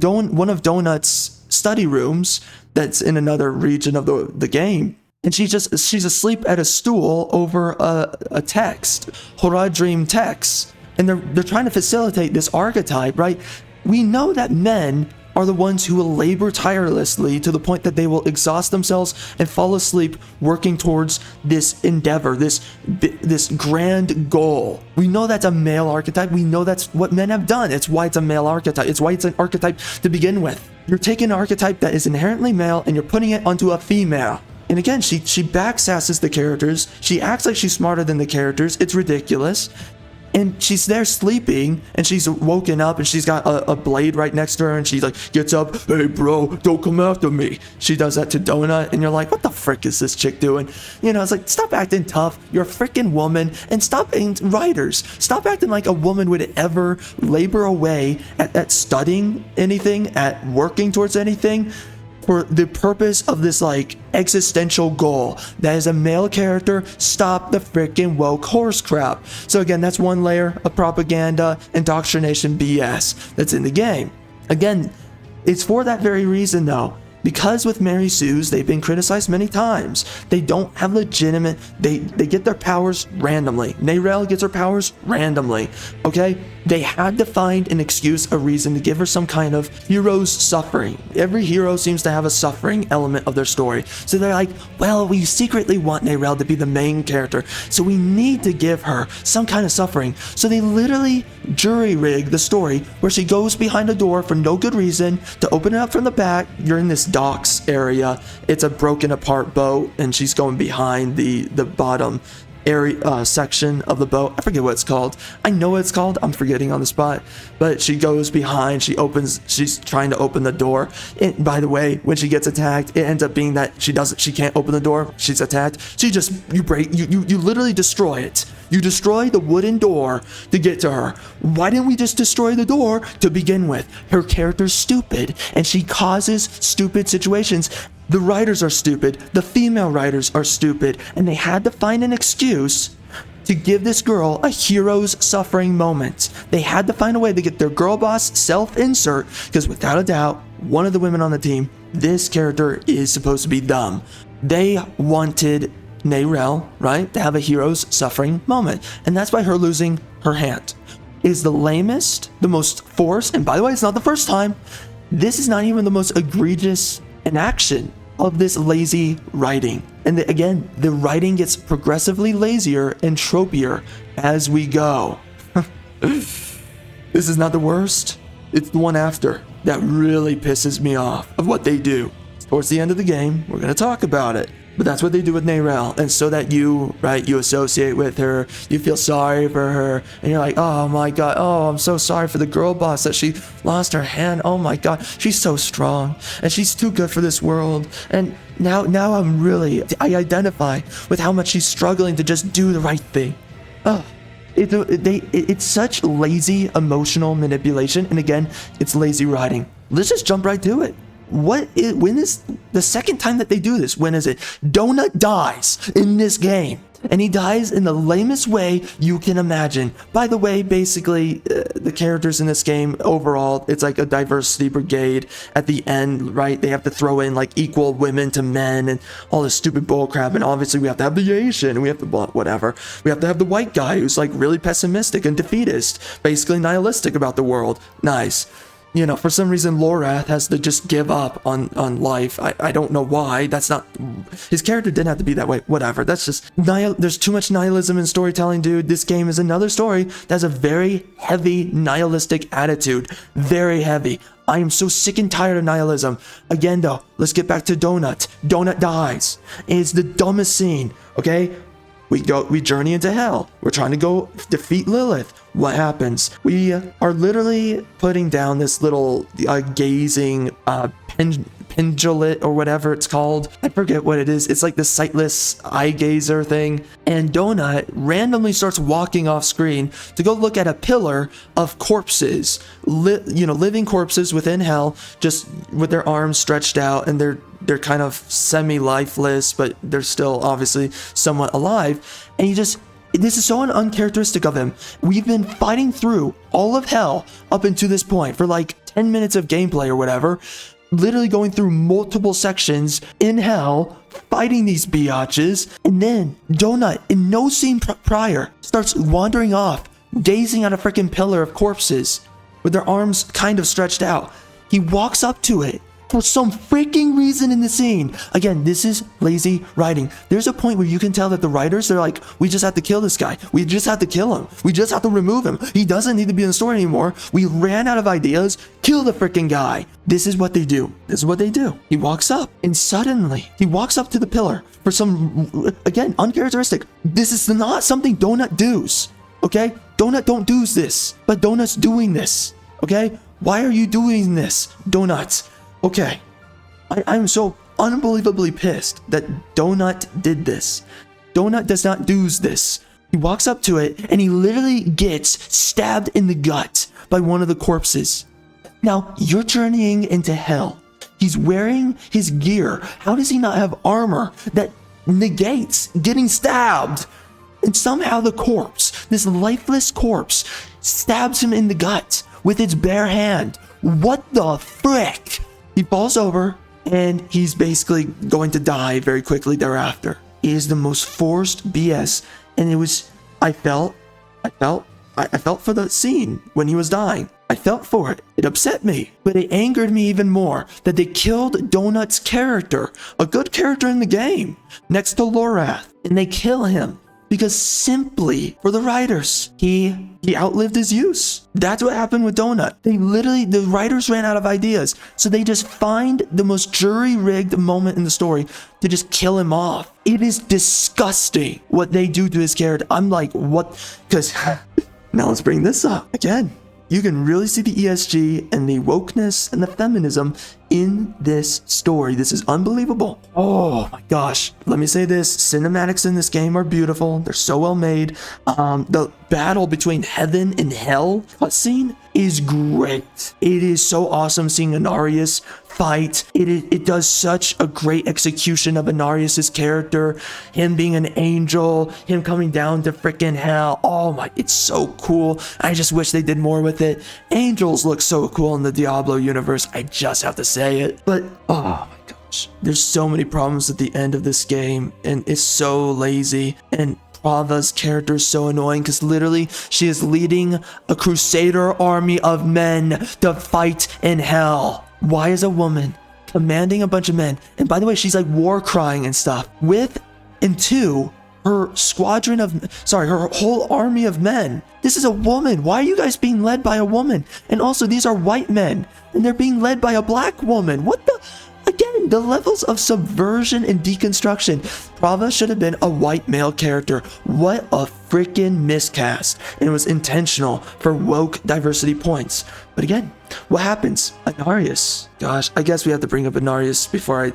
one of Donut's study rooms that's in another region of the game, and she's asleep at a stool over a text, Horadrim text, and they're trying to facilitate this archetype, right? We know that men are the ones who will labor tirelessly to the point that they will exhaust themselves and fall asleep working towards this endeavor, this grand goal. We know that's a male archetype. We know that's what men have done. It's why it's a male archetype. It's why it's an archetype to begin with. You're taking an archetype that is inherently male and you're putting it onto a female. And again, she backsasses the characters. She acts like she's smarter than the characters. It's ridiculous. And she's there sleeping, and she's woken up, and she's got a blade right next to her, and she like gets up, hey bro, don't come after me. She does that to Donut, and you're like, what the frick is this chick doing? You know, it's like, stop acting tough. You're a freaking woman, and stop being writers. Stop acting like a woman would ever labor away at studying anything, at working towards anything, for the purpose of this like existential goal that is a male character. Stop the freaking woke horse crap. So again, that's one layer of propaganda, indoctrination BS that's in the game. Again, it's for that very reason though, because with Mary Sue's, they've been criticized many times. They don't have legitimate, they get their powers randomly. Neyrelle gets her powers randomly, okay? They had to find an excuse, a reason to give her some kind of hero's suffering. Every hero seems to have a suffering element of their story. So they're like, well, we secretly want Neyrelle to be the main character, so we need to give her some kind of suffering. So they literally jury-rig the story where she goes behind a door for no good reason to open it up from the back. You're in this docks area. It's a broken apart boat, and she's going behind the bottom area section of the boat. I forget what it's called. I know what it's called. I'm forgetting on the spot. But she goes behind. She's trying to open the door. And by the way, when she gets attacked, it ends up being that she can't open the door. She's attacked. So you literally destroy it. You destroy the wooden door to get to her. Why didn't we just destroy the door to begin with? Her character's stupid, and she causes stupid situations. The writers are stupid, the female writers are stupid, and they had to find an excuse to give this girl a hero's suffering moment. They had to find a way to get their girl boss self-insert, because without a doubt, one of the women on the team, this character is supposed to be dumb. They wanted Neyrelle, right, to have a hero's suffering moment, and that's by her losing her hand. Is the lamest, the most forced, and by the way, it's not the first time. This is not even the most egregious inaction of this lazy writing. And again, the writing gets progressively lazier and tropier as we go. This is not the worst. It's the one after that really pisses me off of what they do. Towards the end of the game, we're going to talk about it. But that's what they do with Neyrelle. And so that you associate with her, you feel sorry for her, and you're like, oh my god, oh, I'm so sorry for the girl boss that she lost her hand. Oh my god, she's so strong, and she's too good for this world. And now I identify with how much she's struggling to just do the right thing. Oh, it's such lazy emotional manipulation, and again, it's lazy writing. Let's just jump right to it. When is the second time that they do this? When is it? Donut dies in this game, and he dies in the lamest way you can imagine. By the way, basically, the characters in this game overall, it's like a diversity brigade at the end, right? They have to throw in like equal women to men and all this stupid bullcrap, and obviously we have to have the Asian, and we have to whatever. We have to have the white guy who's like really pessimistic and defeatist, basically nihilistic about the world. Nice. You know, for some reason, Lorath has to just give up on life. I don't know why. That's not... His character didn't have to be that way. Whatever. That's just... There's too much nihilism in storytelling, dude. This game is another story that has a very heavy nihilistic attitude. Very heavy. I am so sick and tired of nihilism. Again, though, let's get back to Donut. Donut dies. It's the dumbest scene, okay? We journey into hell. We're trying to go defeat Lilith. What happens? We are literally putting down this little gazing pendulate or whatever it's called. I forget what it is. It's like the sightless eye gazer thing. And Donut randomly starts walking off screen to go look at a pillar of corpses, living corpses within hell, just with their arms stretched out, and they're kind of semi-lifeless, but they're still obviously somewhat alive. And this is so uncharacteristic of him. We've been fighting through all of hell up until this point for like 10 minutes of gameplay or whatever, literally going through multiple sections in hell, fighting these biatches, and then Donut, in no scene prior, starts wandering off, gazing at a freaking pillar of corpses with their arms kind of stretched out. He walks up to it for some freaking reason in the scene. Again, this is lazy writing. There's a point where you can tell that the writers, they're like, we just have to kill this guy. We just have to kill him. We just have to remove him. He doesn't need to be in the story anymore. We ran out of ideas. Kill the freaking guy. This is what they do. This is what they do. He walks up, and suddenly he walks up to the pillar for some, again, uncharacteristic. This is not something Donut does. Okay? Donut, don't do this. But Donut's doing this. Okay? Why are you doing this, Donut? Okay. I'm so unbelievably pissed that Donut did this. Donut does not do this. He walks up to it and he literally gets stabbed in the gut by one of the corpses. Now, you're journeying into hell. He's wearing his gear. How does he not have armor that negates getting stabbed? And somehow the corpse, this lifeless corpse, stabs him in the gut with its bare hand. What the frick? He falls over and he's basically going to die very quickly thereafter. It is the most forced BS. And it was, I felt for the scene when he was dying. I felt for it. It upset me. But it angered me even more that they killed Donut's character, a good character in the game, next to Lorath. And they kill him because simply for the writers, he outlived his use. That's what happened with Donut. The writers ran out of ideas. So they just find the most jury-rigged moment in the story to just kill him off. It is disgusting what they do to his character. I'm like, what? Because now let's bring this up again. You can really see the ESG and the wokeness and the feminism in this story. This is unbelievable. Oh my gosh. Let me say this. Cinematics in this game are beautiful. They're so well made. The battle between heaven and hell cutscene is great. It is so awesome seeing Inarius fight. It does such a great execution of Inarius's character, him being an angel, him coming down to freaking hell. Oh my, it's so cool. I just wish they did more with it. Angels look so cool in the Diablo universe. I just have to say it. But oh my gosh, there's so many problems at the end of this game, and it's so lazy. And Prava's character is so annoying because literally she is leading a crusader army of men to fight in hell. Why is a woman commanding a bunch of men? And by the way, she's like war crying and stuff. Her whole army of men. This is a woman. Why are you guys being led by a woman? And also, these are white men, and they're being led by a black woman. What the? Again, the levels of subversion and deconstruction. Prava should have been a white male character. What a freaking miscast. And it was intentional for woke diversity points. But again, what happens? Inarius. Gosh, I guess we have to bring up Inarius before I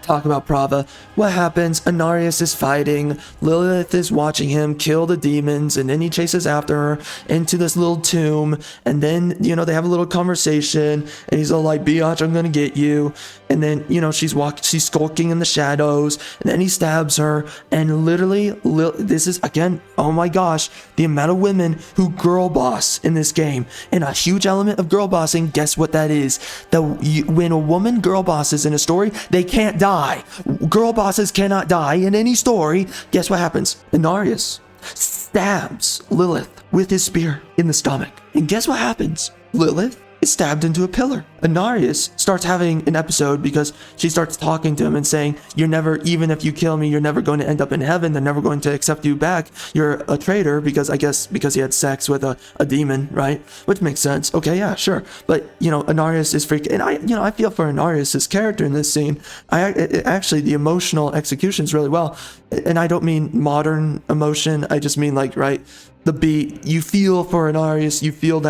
talk about Prava. What happens? Inarius is fighting. Lilith is watching him kill the demons, and then he chases after her into this little tomb. And then, they have a little conversation, and he's all like, "Biatch, I'm gonna get you." And then, she's skulking in the shadows, and then he stabs her. And literally, this is again, oh my gosh, the amount of women who girl boss in this game, and a huge element of girl bossing. Guess what that is? When a woman girl bosses in a story, they can't die. Girl bosses cannot die in any story. Guess what happens? Inarius stabs Lilith with his spear in the stomach. And guess what happens? Lilith is stabbed into a pillar. Inarius starts having an episode because she starts talking to him and saying, even if you kill me, you're never going to end up in heaven. They're never going to accept you back. You're a traitor because he had sex with a demon, right? Which makes sense. Okay, yeah, sure. But, Inarius is freaking, and I feel for Inarius' character in this scene. Actually, the emotional execution is really well. And I don't mean modern emotion. I just mean the beat. You feel for Inarius. You feel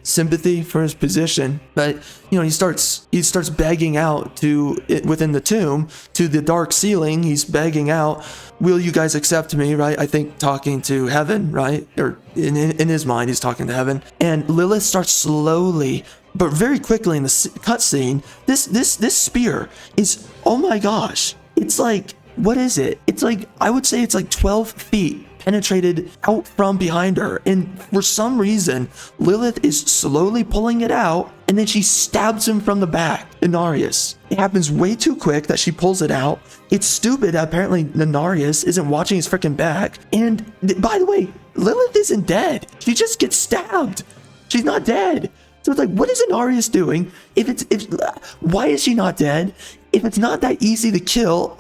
sympathy for his position. But he starts begging out within the tomb to the dark ceiling. He's begging out, "Will you guys accept me?" Right? I think talking to heaven, right? Or in his mind, he's talking to heaven. And Lilith starts slowly but very quickly in the cutscene. This spear is, oh my gosh, it's like, what is it? It's like, I would say it's like 12 feet penetrated out from behind her, and for some reason Lilith is slowly pulling it out, and then she stabs him from the back. Inarius. It happens way too quick that she pulls it out. It's stupid. Apparently Inarius isn't watching his freaking back. And by the way, Lilith isn't dead. She just gets stabbed. She's not dead. So it's like, what is Inarius doing? Why is she not dead? If it's not that easy to kill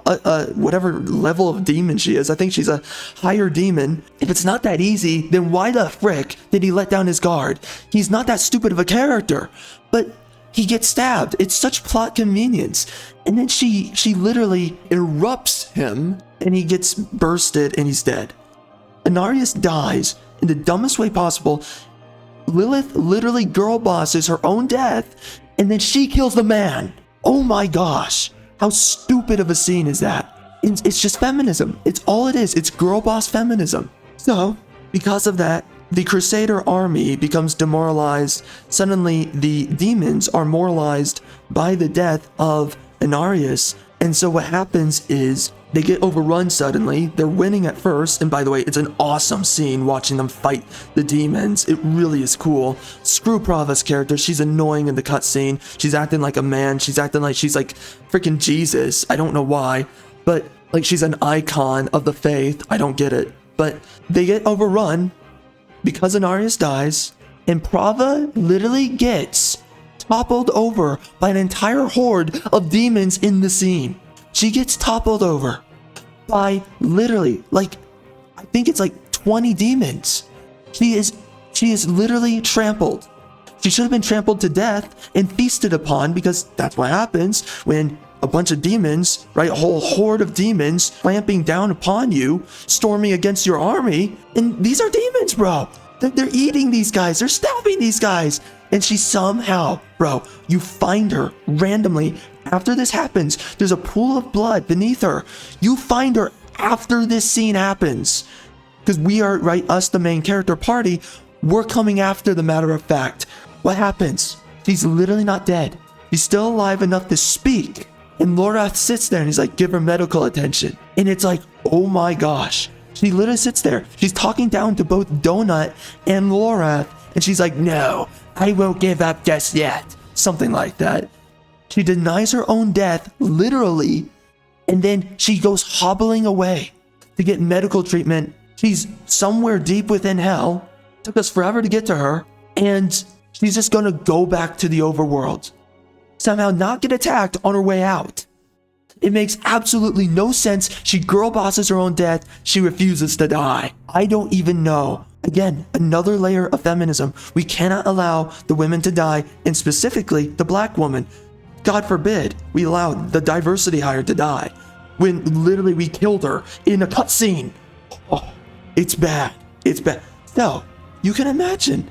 whatever level of demon she is, I think she's a higher demon. If it's not that easy, then why the frick did he let down his guard? He's not that stupid of a character, but he gets stabbed. It's such plot convenience. And then she literally erupts him, and he gets bursted, and he's dead. Inarius dies in the dumbest way possible. Lilith literally girl bosses her own death, and then she kills the man. Oh my gosh. How stupid of a scene is that? It's just feminism. It's all it is. It's girl boss feminism. So, because of that, the Crusader army becomes demoralized. Suddenly, the demons are moralized by the death of Inarius. And so what happens is they get overrun suddenly. They're winning at first. And by the way, it's an awesome scene watching them fight the demons. It really is cool. Screw Prava's character. She's annoying in the cutscene. She's acting like a man. She's acting like she's like freaking Jesus. I don't know why. But like she's an icon of the faith. I don't get it. But they get overrun because Inarius dies. And Prava literally gets toppled over by an entire horde of demons in the scene. She gets toppled over by literally, like, I think it's like 20 demons. She is literally trampled. She should have been trampled to death and feasted upon, because that's what happens when a bunch of demons, right, a whole horde of demons clamping down upon you, storming against your army. And these are demons, bro. They're eating these guys. They're stabbing these guys. And she somehow, bro, you find her randomly. After this happens, there's a pool of blood beneath her. You find her after this scene happens. Because we are, right, us, the main character party, we're coming after the matter of fact. What happens? She's literally not dead. She's still alive enough to speak. And Lorath sits there and he's like, give her medical attention. And it's like, oh my gosh. She literally sits there. She's talking down to both Donut and Lorath. And she's like, no, I won't give up just yet. Something like that. She denies her own death, literally. And then she goes hobbling away to get medical treatment. She's somewhere deep within hell. Took us forever to get to her. And she's just going to go back to the overworld. Somehow not get attacked on her way out. It makes absolutely no sense. She girl bosses her own death. She refuses to die. I don't even know. Again, another layer of feminism. We cannot allow the women to die, and specifically the black woman. God forbid we allow the diversity hire to die when literally we killed her in a cutscene. Oh, it's bad. It's bad. So, you can imagine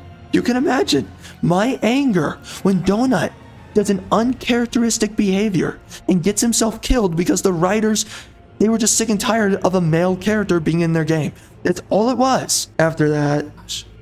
my anger when Donut does an uncharacteristic behavior and gets himself killed because the writers, they were just sick and tired of a male character being in their game. That's all it was. After that,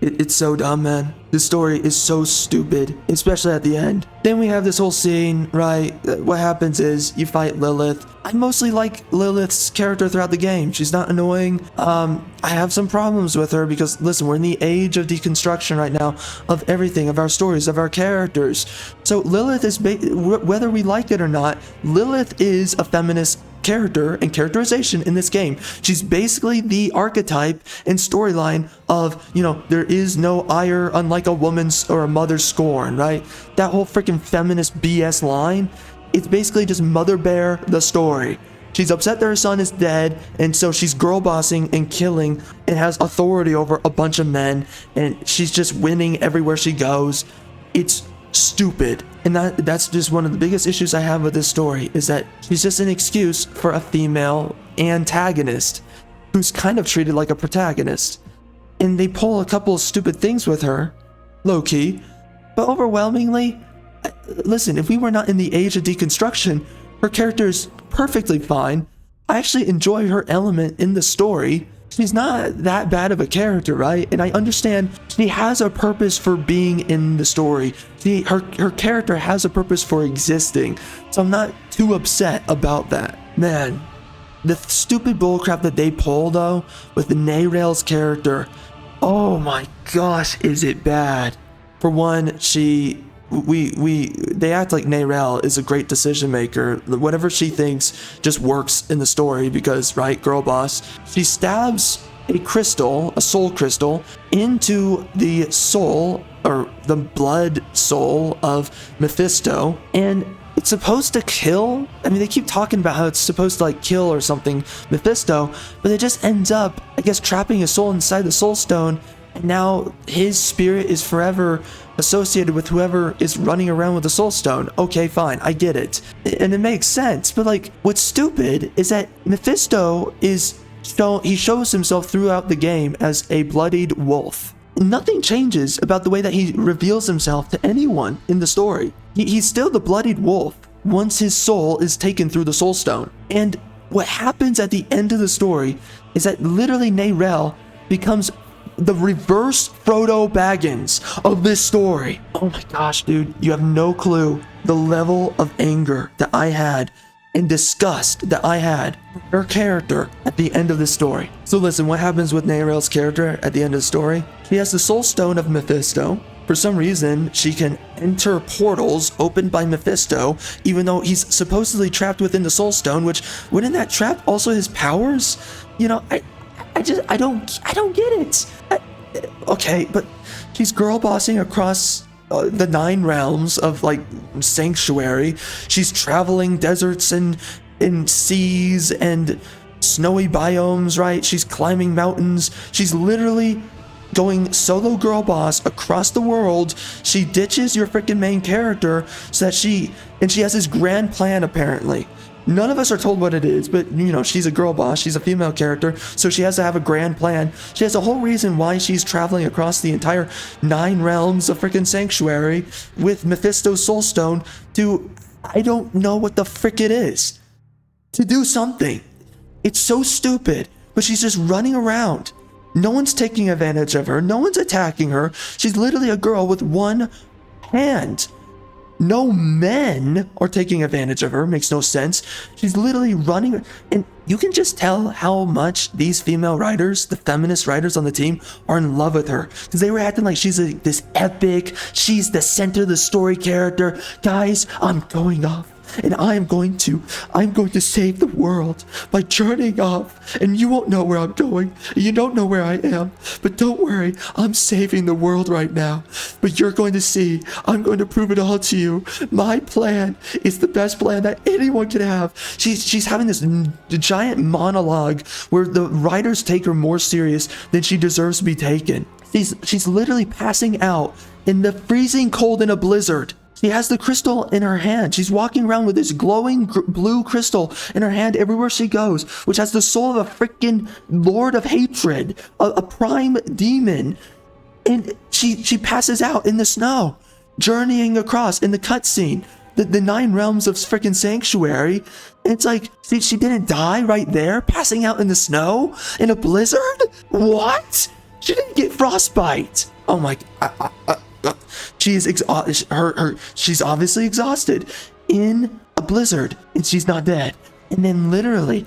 it's so dumb, man. This story is so stupid, especially at the end. Then we have this whole scene, right? What happens is you fight Lilith. I mostly like Lilith's character throughout the game. She's not annoying. I have some problems with her because, listen, we're in the age of deconstruction right now of everything, of our stories, of our characters. So Lilith is, whether we like it or not, Lilith is a feminist character and characterization in this game. She's basically the archetype and storyline of, you know, there is no ire unlike a woman's or a mother's scorn, right? That whole freaking feminist BS line, it's basically just Mother Bear the story. She's upset that her son is dead, and so she's girl bossing and killing and has authority over a bunch of men, and she's just winning everywhere she goes. It's stupid. And that's just one of the biggest issues I have with this story, is that she's just an excuse for a female antagonist who's kind of treated like a protagonist. And they pull a couple of stupid things with her, low-key, but overwhelmingly, listen, if we were not in the age of deconstruction, her character is perfectly fine. I actually enjoy her element in the story. She's not that bad of a character, right? And I understand she has a purpose for being in the story. Her character has a purpose for existing. So I'm not too upset about that. Man, the stupid bullcrap that they pull, though, with the Neyrelle's character, oh my gosh, is it bad. For one, they act like Neyrelle is a great decision maker. Whatever she thinks just works in the story because, right, girl boss. She stabs a crystal, a soul crystal, into the soul, or the blood soul of Mephisto, and it's supposed to kill. I mean, they keep talking about how it's supposed to like kill or something Mephisto, but it just ends up, I guess, trapping his soul inside the soul stone, and now his spirit is forever associated with whoever is running around with the soul stone. Okay, fine, I get it. And it makes sense, but like, what's stupid is that Mephisto is So he shows himself throughout the game as a bloodied wolf. Nothing changes about the way that he reveals himself to anyone in the story. He's still the bloodied wolf once his soul is taken through the soul stone. And what happens at the end of the story is that literally Neyrelle becomes the reverse Frodo Baggins of this story. Oh my gosh, dude, you have no clue the level of anger that I had and disgust that I had for her character at the end of this story. So listen, what happens with Neyrelle's character at the end of the story? She has the soul stone of Mephisto. For some reason, she can enter portals opened by Mephisto, even though he's supposedly trapped within the soul stone, which wouldn't that trap also his powers? You know, I don't get it. Okay, but she's girl bossing across the 9 realms of like sanctuary. She's traveling deserts and seas and snowy biomes, right? She's climbing mountains. She's literally going solo girl boss across the world. She ditches your freaking main character so that she has this grand plan apparently. None of us are told what it is, but you know, she's a girl boss, she's a female character, so she has to have a grand plan. She has a whole reason why she's traveling across the entire 9 realms of freaking sanctuary with Mephisto's soul stone to, I don't know what the frick it is, to do something. It's so stupid, but she's just running around. No one's taking advantage of her, no one's attacking her. She's literally a girl with one hand. No men are taking advantage of her. Makes no sense. She's literally running, and you can just tell how much these female writers, the feminist writers on the team, are in love with her, because they were acting like she's this epic, she's the center of the story character. Guys, I'm going off, and I'm going to save the world by journeying off, and you won't know where I'm going. You don't know where I am, but don't worry, I'm saving the world right now. But you're going to see, I'm going to prove it all to you. My plan is the best plan that anyone can have. She's having this giant monologue where the writers take her more serious than she deserves to be taken. She's literally passing out in the freezing cold in a blizzard. She has the crystal in her hand. She's walking around with this glowing blue crystal in her hand everywhere she goes, which has the soul of a freaking lord of hatred, a prime demon. And she passes out in the snow, journeying across in the cutscene, the 9 realms of freaking sanctuary. And it's like, she didn't die right there, passing out in the snow in a blizzard? What? She didn't get frostbite. Oh my, she's obviously exhausted in a blizzard, and she's not dead. And then literally,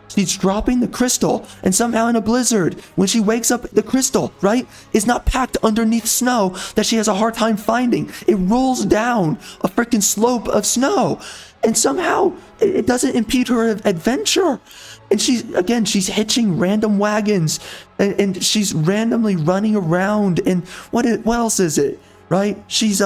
she's dropping the crystal, and somehow in a blizzard, when she wakes up, the crystal, right, is not packed underneath snow that she has a hard time finding. It rolls down a freaking slope of snow, and somehow it doesn't impede her adventure. And she's hitching random wagons, and she's randomly running around. And what else is it, right? She's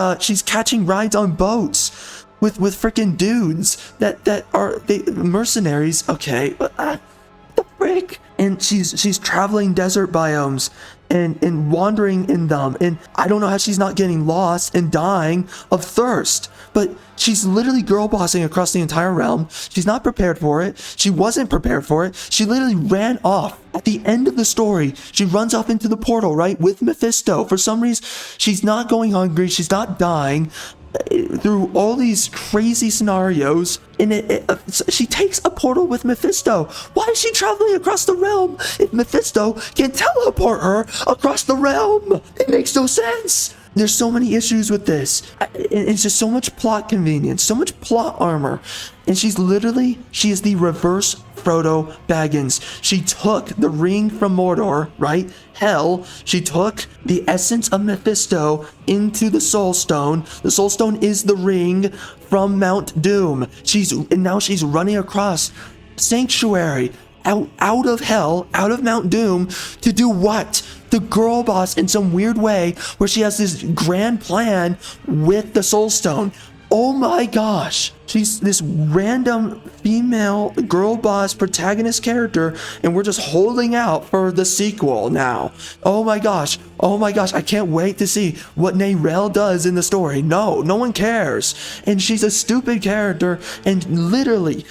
catching rides on boats with freaking dudes that are mercenaries. Okay, what the frick? And she's traveling desert biomes and wandering in them, and I don't know how she's not getting lost and dying of thirst. But she's literally girl bossing across the entire realm. She's not prepared for it. She wasn't prepared for it. She literally ran off at the end of the story. She runs off into the portal, right, with Mephisto. For some reason, she's not going hungry. She's not dying through all these crazy scenarios, and she takes a portal with Mephisto. Why is she traveling across the realm if Mephisto can teleport her across the realm? It makes no sense. There's so many issues with this. It's just so much plot convenience, so much plot armor. And she is the reverse Frodo Baggins. She took the ring from Mordor, right? Hell, she took the essence of Mephisto into the Soul Stone. The Soul Stone is the ring from Mount Doom. And now she's running across Sanctuary, out of hell, out of Mount Doom, to do what? The girl boss in some weird way where she has this grand plan with the Soul Stone. Oh my gosh. She's this random female girl boss protagonist character, and we're just holding out for the sequel now. Oh my gosh. I can't wait to see what Neyrelle does in the story. No one cares. And she's a stupid character, and literally,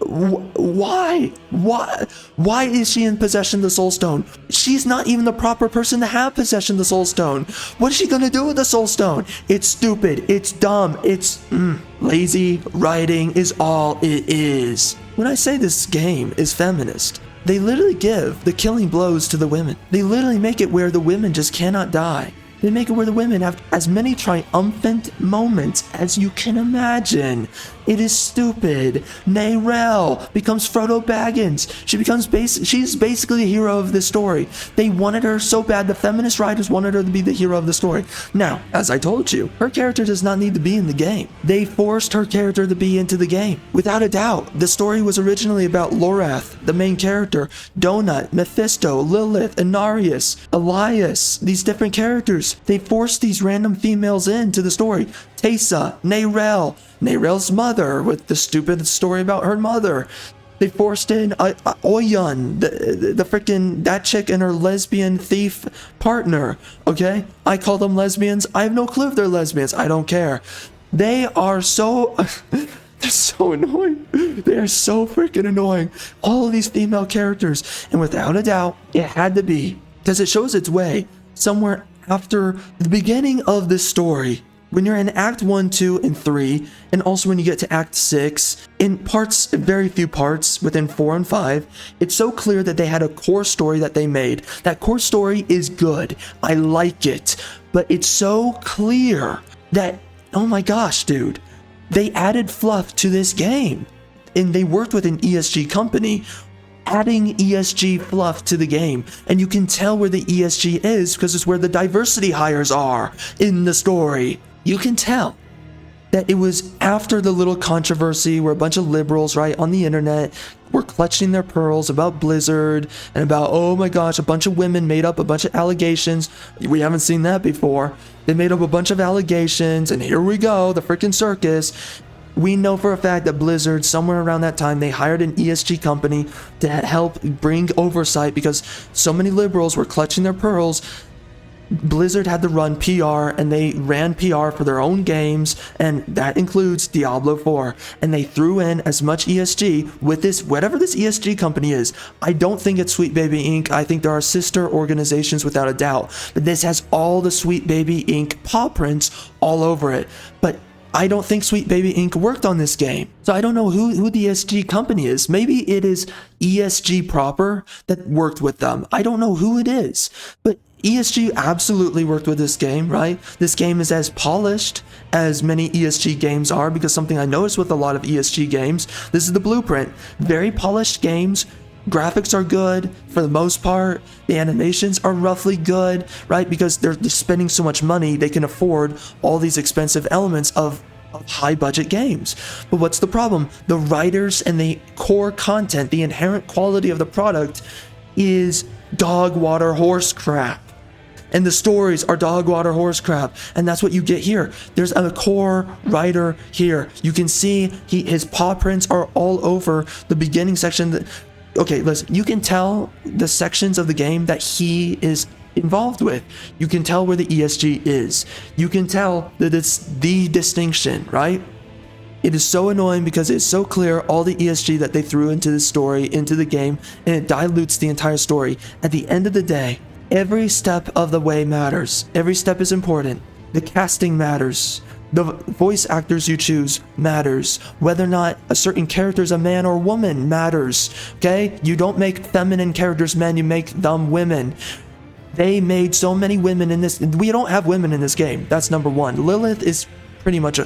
Why? Why is she in possession of the Soul Stone? She's not even the proper person to have possession of the Soul Stone. What is she gonna do with the Soul Stone? It's stupid. It's dumb. It's lazy writing is all it is. When I say this game is feminist, they literally give the killing blows to the women. They literally make it where the women just cannot die. They make it where the women have as many triumphant moments as you can imagine. It is stupid. Neyrelle becomes Frodo Baggins. She's basically a hero of this story. They wanted her so bad. The feminist writers wanted her to be the hero of the story. Now, as I told you, her character does not need to be in the game. They forced her character to be into the game. Without a doubt, the story was originally about Lorath, the main character, Donut, Mephisto, Lilith, Inarius, Elias, these different characters. They forced these random females into the story. Teysa, Neyrelle's mother, with the stupid story about her mother. They forced in Oyun, the freaking, that chick and her lesbian thief partner, okay? I call them lesbians. I have no clue if they're lesbians. I don't care. They are so... They're so annoying. They are so freaking annoying. All of these female characters. And without a doubt, it had to be. Because it shows its way somewhere after the beginning of this story. When you're in Act 1, 2, and 3, and also when you get to Act 6, in parts, very few parts, within 4 and 5, it's so clear that they had a core story that they made. That core story is good. I like it. But it's so clear that, oh my gosh, dude, they added fluff to this game. And they worked with an ESG company, adding ESG fluff to the game. And you can tell where the ESG is because it's where the diversity hires are in the story. You can tell that it was after the little controversy where a bunch of liberals, right, on the internet were clutching their pearls about Blizzard and about, oh my gosh, a bunch of women made up a bunch of allegations. We haven't seen that before. They made up a bunch of allegations, and here we go, the freaking circus. We know for a fact that Blizzard, somewhere around that time, they hired an ESG company to help bring oversight because so many liberals were clutching their pearls. Blizzard had to run PR, and they ran PR for their own games, and that includes Diablo 4. And they threw in as much ESG with this, whatever this ESG company is. I don't think it's Sweet Baby Inc. I think there are sister organizations without a doubt. But this has all the Sweet Baby Inc. paw prints all over it. But I don't think Sweet Baby Inc. worked on this game. So I don't know who the ESG company is. Maybe it is ESG proper that worked with them. I don't know who it is. But ESG absolutely worked with this game, right? This game is as polished as many ESG games are, because something I noticed with a lot of ESG games, this is the blueprint. Very polished games. Graphics are good for the most part. The animations are roughly good, right? Because they're spending so much money, they can afford all these expensive elements of high budget games. But what's the problem? The writers and the core content, the inherent quality of the product is dog water horse crap. And the stories are dog water horse crap. And that's what you get here. There's a core writer here. You can see his paw prints are all over the beginning section. Okay, listen, you can tell the sections of the game that he is involved with. You can tell where the ESG is. You can tell that it's the distinction, right? It is so annoying because it's so clear all the ESG that they threw into the story, into the game, and it dilutes the entire story. At the end of the day, every step of the way matters. Every step is important. The casting matters. The voice actors you choose matters. Whether or not a certain character is a man or woman matters. Okay? You don't make feminine characters men, you make them women. They made so many women in this. We don't have women in this game. That's number one. Lilith is pretty much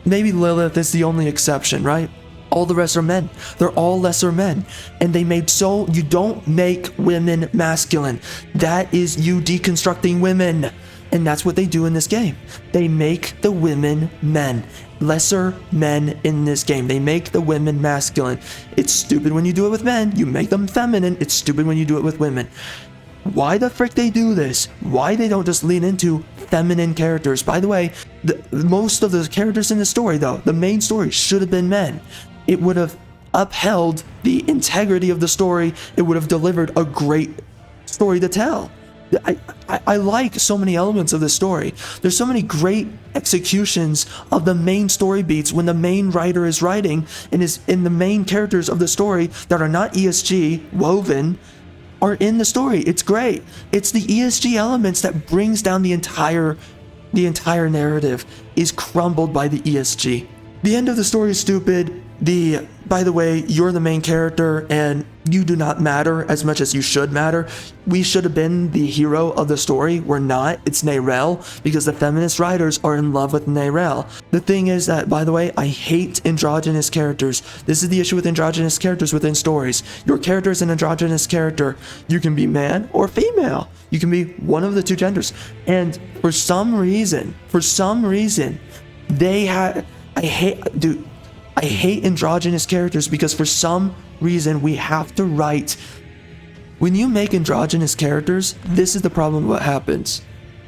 maybe Lilith is the only exception, right? All the rest are men. They're all lesser men. And they made so, you don't make women masculine. That is you deconstructing women. And that's what they do in this game. They make the women men. Lesser men in this game. They make the women masculine. It's stupid when you do it with men. You make them feminine. It's stupid when you do it with women. Why the frick they do this? Why they don't just lean into feminine characters? By the way, most of the characters in the story, though, the main story should have been men. It would have upheld the integrity of the story. It would have delivered a great story to tell. I like so many elements of the story. There's so many great executions of the main story beats when the main writer is writing and is in the main characters of the story that are not ESG woven are in the story. It's great. It's the ESG elements that brings down the entire narrative is crumbled by the ESG. The end of the story is stupid. By the way, you're the main character and you do not matter as much as you should matter. We should have been the hero of the story. We're not. It's Neyrelle because the feminist writers are in love with Neyrelle. The thing is that, by the way, I hate androgynous characters. This is the issue with androgynous characters within stories. Your character is an androgynous character. You can be man or female. You can be one of the two genders. And for some reason, I hate androgynous characters because for some reason we have to write. When you make androgynous characters, this is the problem what happens.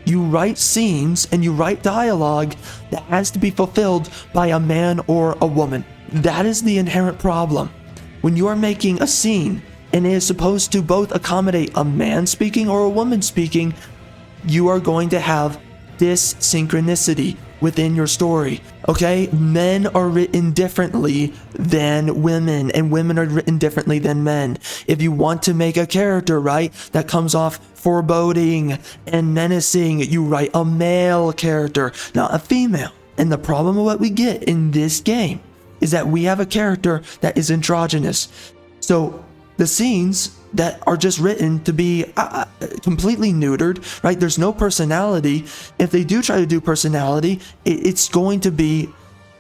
You write scenes and you write dialogue that has to be fulfilled by a man or a woman. That is the inherent problem. When you are making a scene and it is supposed to both accommodate a man speaking or a woman speaking, you are going to have dissynchronicity within your story. Okay, men are written differently than women, and women are written differently than men. If you want to make a character, right, that comes off foreboding and menacing, you write a male character, not a female. And the problem of what we get in this game is that we have a character that is androgynous. So the scenes that are just written to be completely neutered, right? There's no personality. If they do try to do personality, it's going to be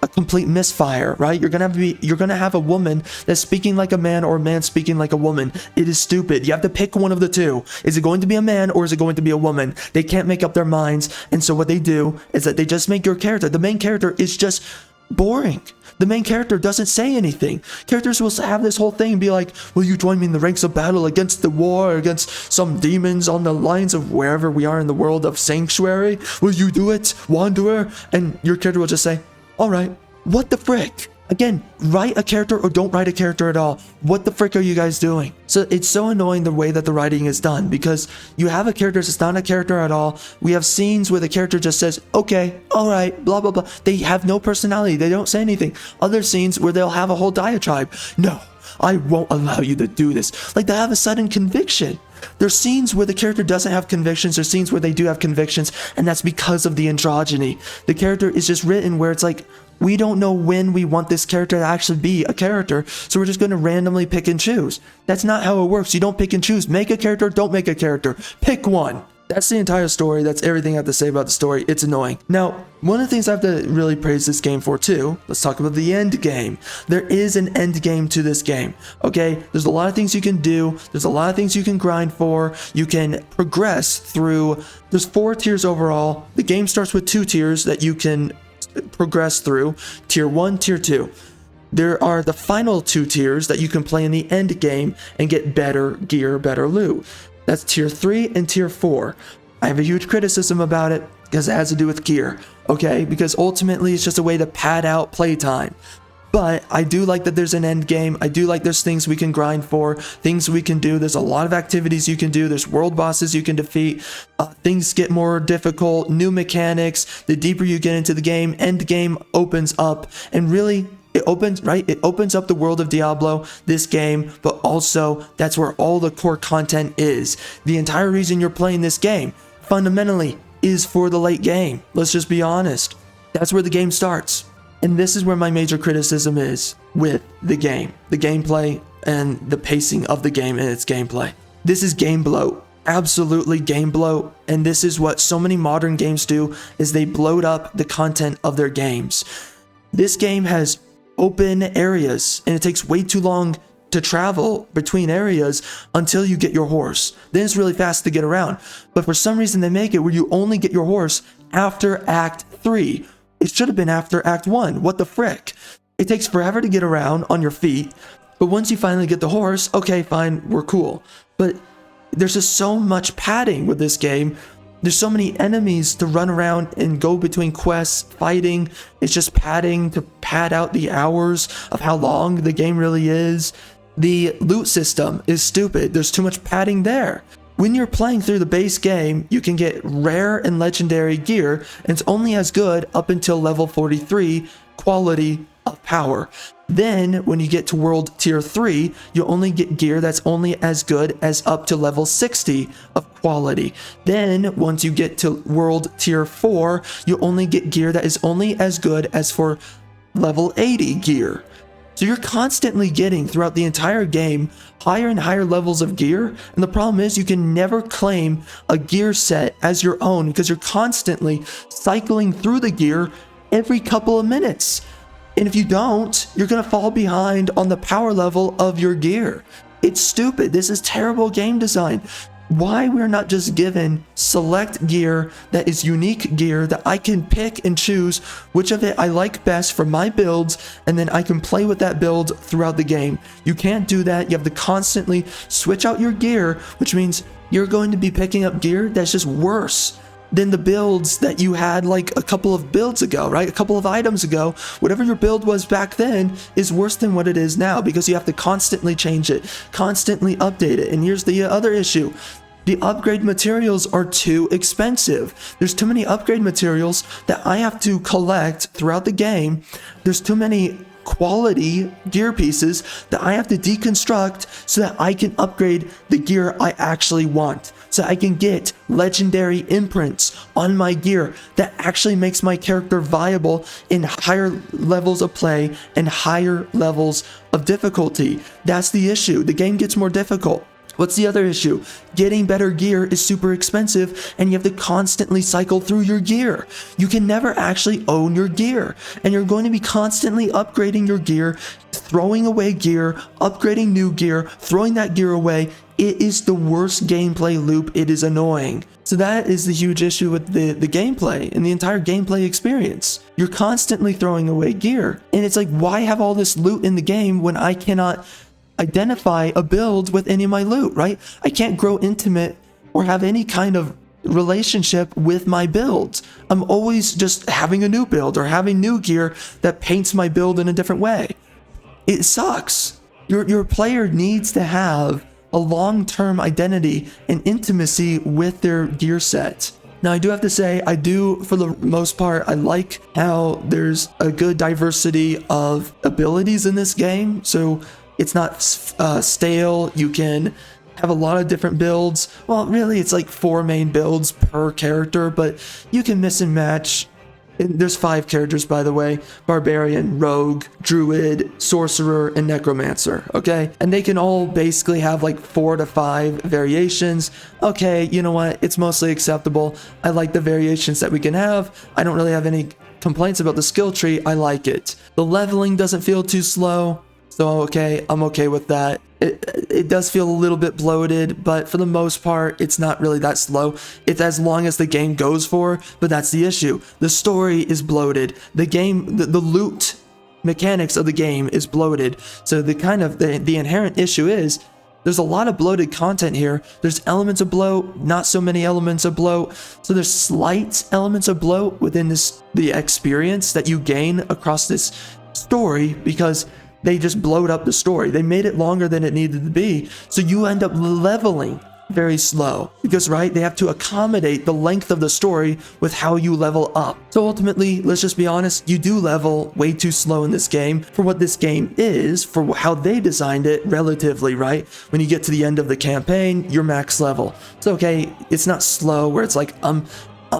a complete misfire, right? You're gonna have a woman that's speaking like a man or a man speaking like a woman. It is stupid. You have to pick one of the two. Is it going to be a man or is it going to be a woman? They can't make up their minds, and so what they do is that they just make your character. The main character is just boring. The main character doesn't say anything. Characters will have this whole thing and be like, will you join me in the ranks of battle against the war, against some demons on the lines of wherever we are in the world of Sanctuary? Will you do it, Wanderer? And your character will just say, all right. What the frick? Again, write a character or don't write a character at all. What the frick are you guys doing? So it's so annoying the way that the writing is done because you have a character that's not a character at all. We have scenes where the character just says, okay, all right, blah, blah, blah. They have no personality. They don't say anything. Other scenes where they'll have a whole diatribe. No, I won't allow you to do this. Like they have a sudden conviction. There's scenes where the character doesn't have convictions. There's scenes where they do have convictions, and that's because of the androgyny. The character is just written where it's like, we don't know when we want this character to actually be a character, so we're just going to randomly pick and choose. That's not how it works. You don't pick and choose. Make a character, don't make a character. Pick one. That's the entire story. That's everything I have to say about the story. It's annoying. Now, one of the things I have to really praise this game for too, let's talk about the end game. There is an end game to this game, okay? There's a lot of things you can do. There's a lot of things you can grind for. You can progress through. There's 4 tiers overall. The game starts with 2 tiers that you can progress through. Tier 1, Tier 2. There are the final 2 tiers that you can play in the end game and get better gear, better loot. That's Tier 3 and Tier 4. I have a huge criticism about it because it has to do with gear, okay? Because ultimately it's just a way to pad out playtime. But I do like that there's an end game. I do like there's things we can grind for, things we can do. There's a lot of activities you can do. There's world bosses you can defeat. Things get more difficult, new mechanics. The deeper you get into the game, end game opens up. And really, it opens up the world of Diablo, this game, but also that's where all the core content is. The entire reason you're playing this game, fundamentally, is for the late game. Let's just be honest. That's where the game starts. And this is where my major criticism is with the game, the gameplay and the pacing of the game and its gameplay. This is game bloat, absolutely game bloat. And this is what so many modern games do, is they bloat up the content of their games. This game has open areas and it takes way too long to travel between areas until you get your horse. Then it's really fast to get around. But for some reason they make it where you only get your horse after Act 3. It should have been after Act 1. What the frick? It takes forever to get around on your feet, but once you finally get the horse, okay, fine, we're cool. But there's just so much padding with this game. There's so many enemies to run around and go between quests, fighting. It's just padding to pad out the hours of how long the game really is. The loot system is stupid. There's too much padding there. When you're playing through the base game, you can get rare and legendary gear, and it's only as good up until level 43 quality of power. Then when you get to world tier 3, you only get gear that's only as good as up to level 60 of quality. Then once you get to world tier 4, you only get gear that is only as good as for level 80 gear. So you're constantly getting throughout the entire game higher and higher levels of gear, and the problem is you can never claim a gear set as your own because you're constantly cycling through the gear every couple of minutes. And if you don't, you're gonna fall behind on the power level of your gear. It's stupid. This is terrible game design. Why we're not just given select gear that is unique gear that I can pick and choose which of it I like best for my builds, and then I can play with that build throughout the game. You can't do that. You have to constantly switch out your gear, which means you're going to be picking up gear that's just worse than the builds that you had like a couple of builds ago, right? A couple of items ago. Whatever your build was back then is worse than what it is now because you have to constantly change it, constantly update it. And here's the other issue. The upgrade materials are too expensive. There's too many upgrade materials that I have to collect throughout the game. There's too many quality gear pieces that I have to deconstruct so that I can upgrade the gear I actually want. So I can get legendary imprints on my gear that actually makes my character viable in higher levels of play and higher levels of difficulty. That's the issue. The game gets more difficult. What's the other issue? Getting better gear is super expensive and you have to constantly cycle through your gear. You can never actually own your gear, and you're going to be constantly upgrading your gear, throwing away gear, upgrading new gear, throwing that gear away. It is the worst gameplay loop. It is annoying. So that is the huge issue with the gameplay and the entire gameplay experience. You're constantly throwing away gear, and it's like, why have all this loot in the game when I cannot identify a build with any of my loot, right? I can't grow intimate or have any kind of relationship with my builds. I'm always just having a new build or having new gear that paints my build in a different way. It sucks. Your player needs to have a long-term identity and intimacy with their gear set. Now, I do have to say, for the most part, I like how there's a good diversity of abilities in this game. So it's not stale. You can have a lot of different builds. Well, really, it's like 4 main builds per character, but you can mix and match. And there's 5 characters, by the way: Barbarian, Rogue, Druid, Sorcerer, and Necromancer, okay? And they can all basically have like 4 to 5 variations. Okay, you know what? It's mostly acceptable. I like the variations that we can have. I don't really have any complaints about the skill tree. I like it. The leveling doesn't feel too slow. So, okay, I'm okay with that. It does feel a little bit bloated, but for the most part, it's not really that slow. It's as long as the game goes for, but that's the issue. The story is bloated. The loot mechanics of the game is bloated. So the inherent issue is there's a lot of bloated content here. There's elements of bloat, not so many elements of bloat. So there's slight elements of bloat within the experience that you gain across this story because they just blowed up the story. They made it longer than it needed to be. So you end up leveling very slow because, right, they have to accommodate the length of the story with how you level up. So ultimately, let's just be honest, you do level way too slow in this game for what this game is, for how they designed it relatively, right? When you get to the end of the campaign, you're max level. It's okay. It's not slow where it's like, I'm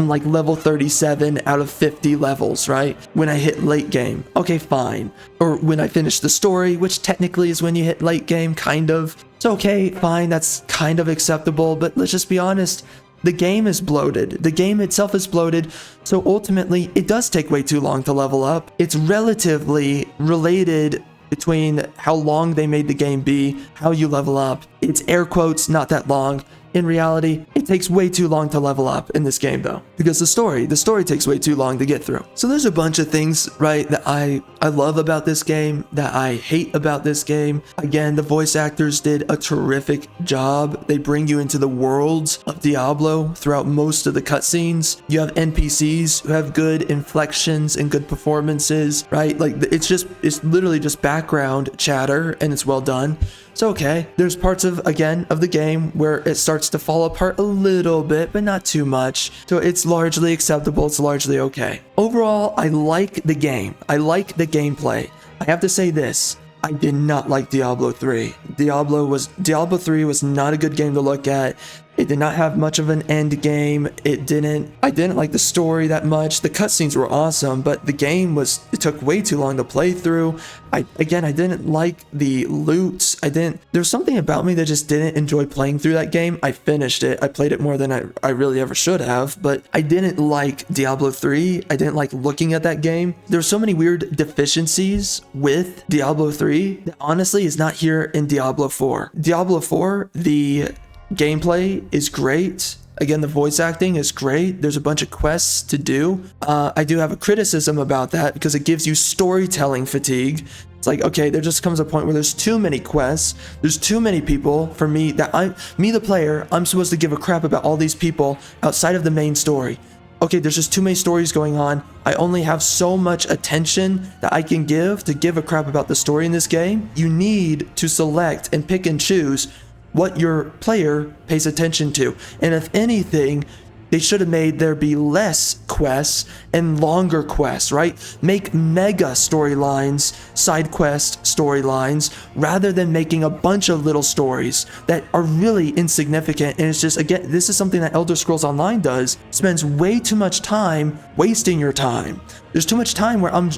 like level 37 out of 50 levels, right? When I hit late game, okay, fine. Or when I finish the story, which technically is when you hit late game, kind of. It's okay, fine, that's kind of acceptable, but let's just be honest, the game is bloated. The game itself is bloated, so ultimately, it does take way too long to level up. It's relatively related between how long they made the game be, how you level up. It's air quotes, not that long. In reality, it takes way too long to level up in this game though, because the story takes way too long to get through. So there's a bunch of things, right, that I love about this game, that I hate about this game. Again, the voice actors did a terrific job. They bring you into the worlds of Diablo throughout most of the cutscenes. You have NPCs who have good inflections and good performances, right? Like it's literally just background chatter and it's well done. So okay, there's parts of the game where it starts starts to fall apart a little bit, but not too much. So it's largely acceptable. It's largely okay. Overall, I like the game. I like the gameplay. I have to say this. I did not like Diablo 3. Diablo 3 was not a good game to look at. It did not have much of an end game. I didn't like the story that much. The cutscenes were awesome, but the game it took way too long to play through. I didn't like the loot. There's something about me that just didn't enjoy playing through that game. I finished it. I played it more than I really ever should have, but I didn't like Diablo 3. I didn't like looking at that game. There were so many weird deficiencies with Diablo 3 that honestly is not here in Diablo 4. Diablo 4, the gameplay is great. Again, the voice acting is great. There's a bunch of quests to do. I do have a criticism about that because it gives you storytelling fatigue. It's like, okay, there just comes a point where there's too many quests. There's too many people for me the player, I'm supposed to give a crap about all these people outside of the main story. Okay, there's just too many stories going on. I only have so much attention that I can give a crap about the story in this game. You need to select and pick and choose what your player pays attention to. And if anything, they should have made there be less quests and longer quests, right? Make mega storylines, side quest storylines, rather than making a bunch of little stories that are really insignificant. And it's just, again, this is something that Elder Scrolls Online does. Spends way too much time wasting your time. There's too much time where I'm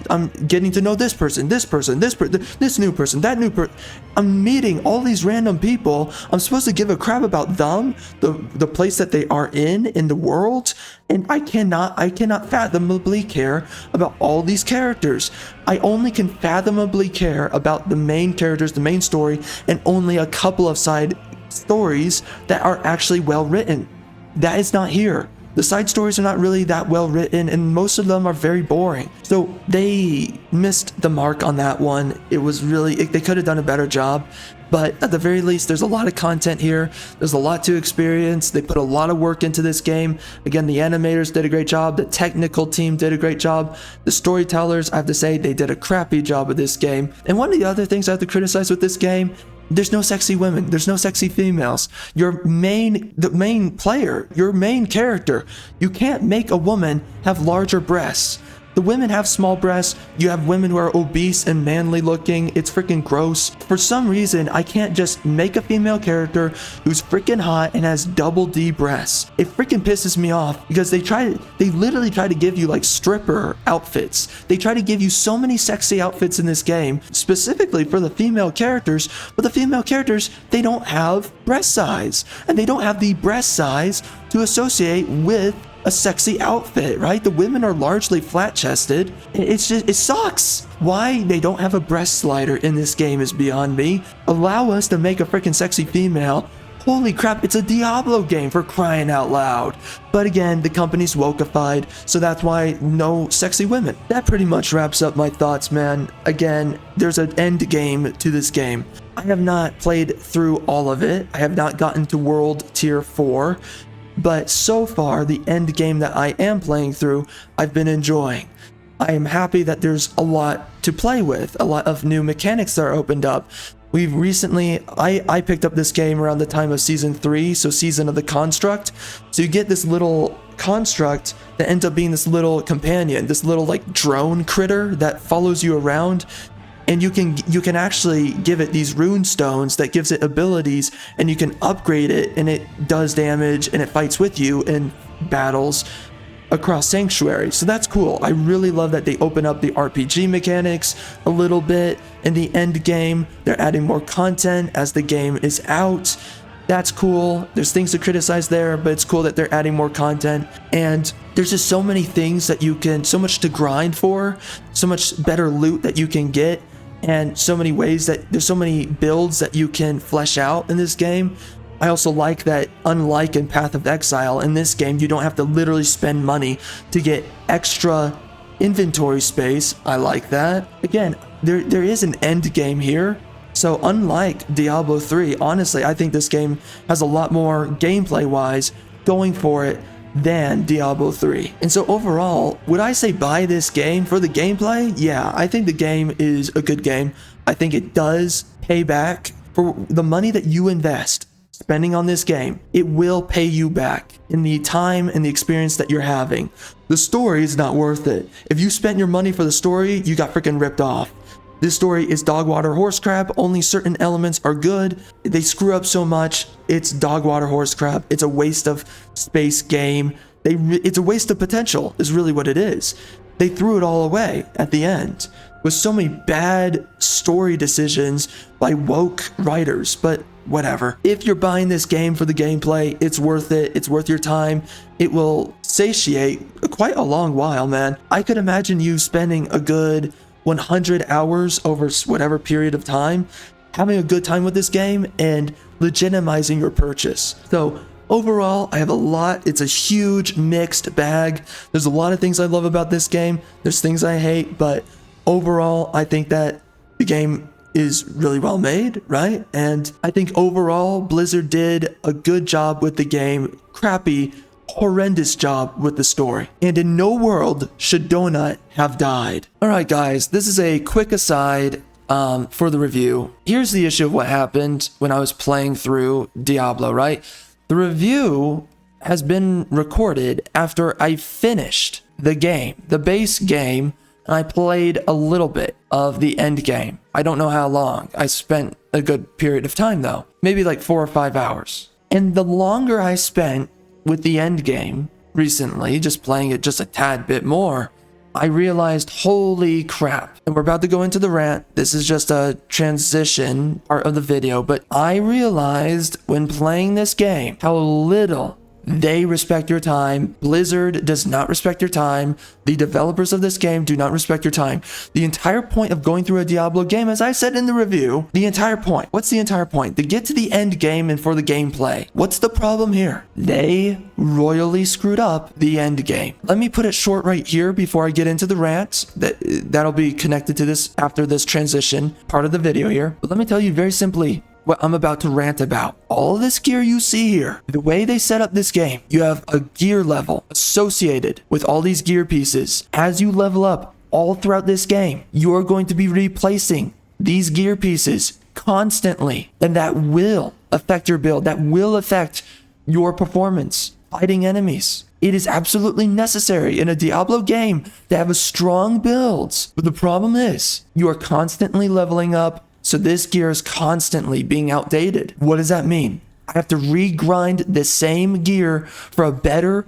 getting to know this person, this new person, that new person. I'm meeting all these random people. I'm supposed to give a crap about them, the place that they are in the world, and I cannot fathomably care about all these characters. I only can fathomably care about the main characters, the main story, and only a couple of side stories that are actually well written. That is not here. The side stories are not really that well written, and most of them are very boring. So they missed the mark on that one. It was really, they could have done a better job. But at the very least, there's a lot of content here. There's a lot to experience. They put a lot of work into this game. Again, the animators did a great job. The technical team did a great job. The storytellers, I have to say, they did a crappy job with this game. And one of the other things I have to criticize with this game, there's no sexy women. There's no sexy females. The main player, your main character, you can't make a woman have larger breasts. The women have small breasts. You have women who are obese and manly looking. It's freaking gross. For some reason, I can't just make a female character who's freaking hot and has double D breasts. It freaking pisses me off because they literally try to give you like stripper outfits. They try to give you so many sexy outfits in this game, specifically for the female characters, but the female characters, they don't have breast size, and they don't have the breast size to associate with a sexy outfit, right? The women are largely flat-chested. It sucks. Why they don't have a breast slider in this game is beyond me. Allow us to make a freaking sexy female. Holy crap, it's a Diablo game, for crying out loud. But again, the company's wokeified, so that's why no sexy women. That pretty much wraps up my thoughts, man. Again, there's an end game to this game. I have not played through all of it. I have not gotten to World Tier 4. But so far, the end game that I am playing through, I've been enjoying. I am happy that there's a lot to play with, a lot of new mechanics that are opened up. We've recently, I picked up this game around the time of Season 3, so Season of the Construct. So you get this little construct that ends up being this little companion, this little like drone critter that follows you around. And you can actually give it these rune stones that gives it abilities, and you can upgrade it, and it does damage, and it fights with you in battles across Sanctuary. So that's cool. I really love that they open up the RPG mechanics a little bit in the end game. They're adding more content as the game is out. That's cool. There's things to criticize there, but it's cool that they're adding more content. And there's just so many things that so much to grind for, so much better loot that you can get, and so many ways there's so many builds that you can flesh out in this game. I also like that, unlike in Path of Exile, in this game, you don't have to literally spend money to get extra inventory space. I like that. Again, there is an end game here. So unlike Diablo 3, honestly, I think this game has a lot more gameplay-wise going for it than Diablo 3. And so overall, would I say buy this game for the gameplay? Yeah, I think the game is a good game. I think it does pay back for the money that you invest. spending on this game, it will pay you back in the time and the experience that you're having. The story is not worth it. If you spent your money for the story, you got freaking ripped off. This story is dog water horse crap. Only certain elements are good. They screw up so much. It's dog water horse crap. It's a waste of space game. It's a waste of potential is really what it is. They threw it all away at the end with so many bad story decisions by woke writers, but whatever. If you're buying this game for the gameplay, it's worth it. It's worth your time. It will satiate quite a long while, man. I could imagine you spending a good 100 hours over whatever period of time, having a good time with this game and legitimizing your purchase. So overall, I have a lot. It's a huge mixed bag. There's a lot of things I love about this game. There's things I hate, but overall, I think that the game is really well made, right? And I think overall, Blizzard did a good job with the game. Crappy, horrendous job with the story. And in no world should Donut have died. All right, guys, this is a quick aside for the review. Here's the issue of what happened when I was playing through Diablo, right? The review has been recorded after I finished the game, the base game, and I played a little bit of the end game. I don't know how long. I spent a good period of time though, maybe like 4 or 5 hours. And the longer I spent with the end game recently, just playing it just a tad bit more, I realized, holy crap. And we're about to go into the rant. This is just a transition part of the video, but I realized when playing this game how little they respect your time. Blizzard does not respect your time. The developers of this game do not respect your time. The entire point of going through a Diablo game, as I said in the review, the entire point. What's the entire point? To get to the end game and for the gameplay. What's the problem here? They royally screwed up the end game. Let me put it short right here before I get into the rant. That'll be connected to this after this transition part of the video here. But let me tell you very simply what I'm about to rant about. All of this gear you see here, the way they set up this game, you have a gear level associated with all these gear pieces. As you level up all throughout this game, you are going to be replacing these gear pieces constantly, and that will affect your build. That will affect your performance fighting enemies. It is absolutely necessary in a Diablo game to have a strong build. But the problem is you are constantly leveling up, so this gear is constantly being outdated. What does that mean? I have to regrind the same gear for a better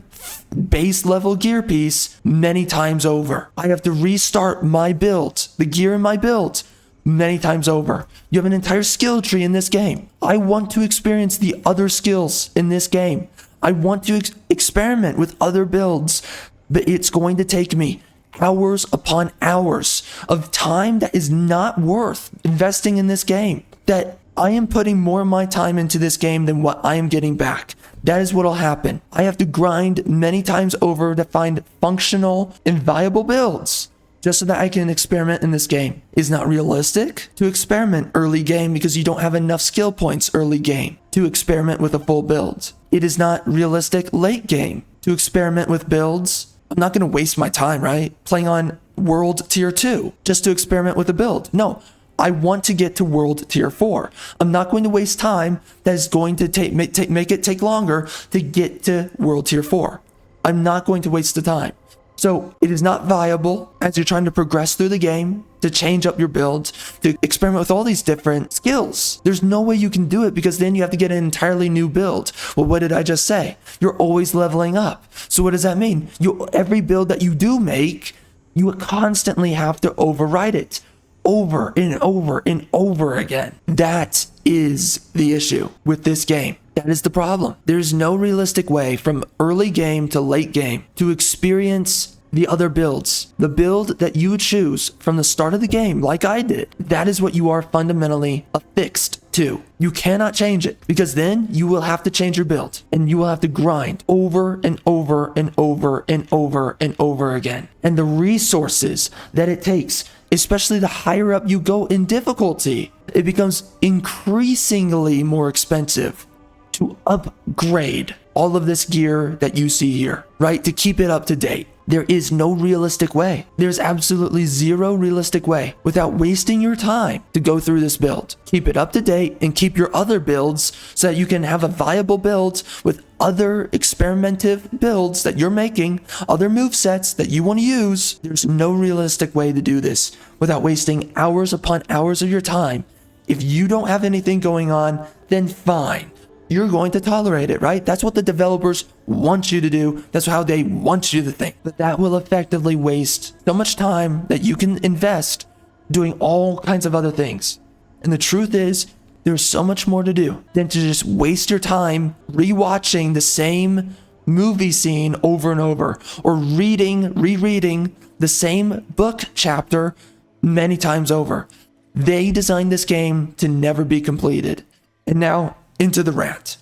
base level gear piece many times over. I have to restart my build, the gear in my build, many times over. You have an entire skill tree in this game. I want to experience the other skills in this game. I want to experiment with other builds, but it's going to take me hours upon hours of time that is not worth investing in this game. That I am putting more of my time into this game than what I am getting back. That is what will happen. I have to grind many times over to find functional and viable builds just so that I can experiment in this game. It's not realistic to experiment early game because you don't have enough skill points early game to experiment with a full build. It is not realistic late game to experiment with builds. I'm not going to waste my time, right? Playing on World Tier 2 just to experiment with a build. No, I want to get to World Tier 4. I'm not going to waste time that is going to make it take longer to get to World Tier 4. I'm not going to waste the time. So it is not viable as you're trying to progress through the game, to change up your build, to experiment with all these different skills. There's no way you can do it because then you have to get an entirely new build. Well, what did I just say? You're always leveling up. So what does that mean? Every build that you do make, you constantly have to override it over and over and over again. That is the issue with this game. That is the problem. There's no realistic way from early game to late game to experience the other builds. The build that you choose from the start of the game, like I did, that is what you are fundamentally affixed to. You cannot change it because then you will have to change your build and you will have to grind over and over and over and over and over again. And the resources that it takes, especially the higher up you go in difficulty, it becomes increasingly more expensive to upgrade all of this gear that you see here, right? To keep it up to date. There is no realistic way. There's absolutely zero realistic way without wasting your time to go through this build. Keep it up to date and keep your other builds so that you can have a viable build with other experimentative builds that you're making, other movesets that you want to use. There's no realistic way to do this without wasting hours upon hours of your time. If you don't have anything going on, then fine. You're going to tolerate it, right? That's what the developers want you to do. That's how they want you to think. But that will effectively waste so much time that you can invest doing all kinds of other things. And the truth is, there's so much more to do than to just waste your time rewatching the same movie scene over and over, or rereading the same book chapter many times over. They designed this game to never be completed. And now, into the rant.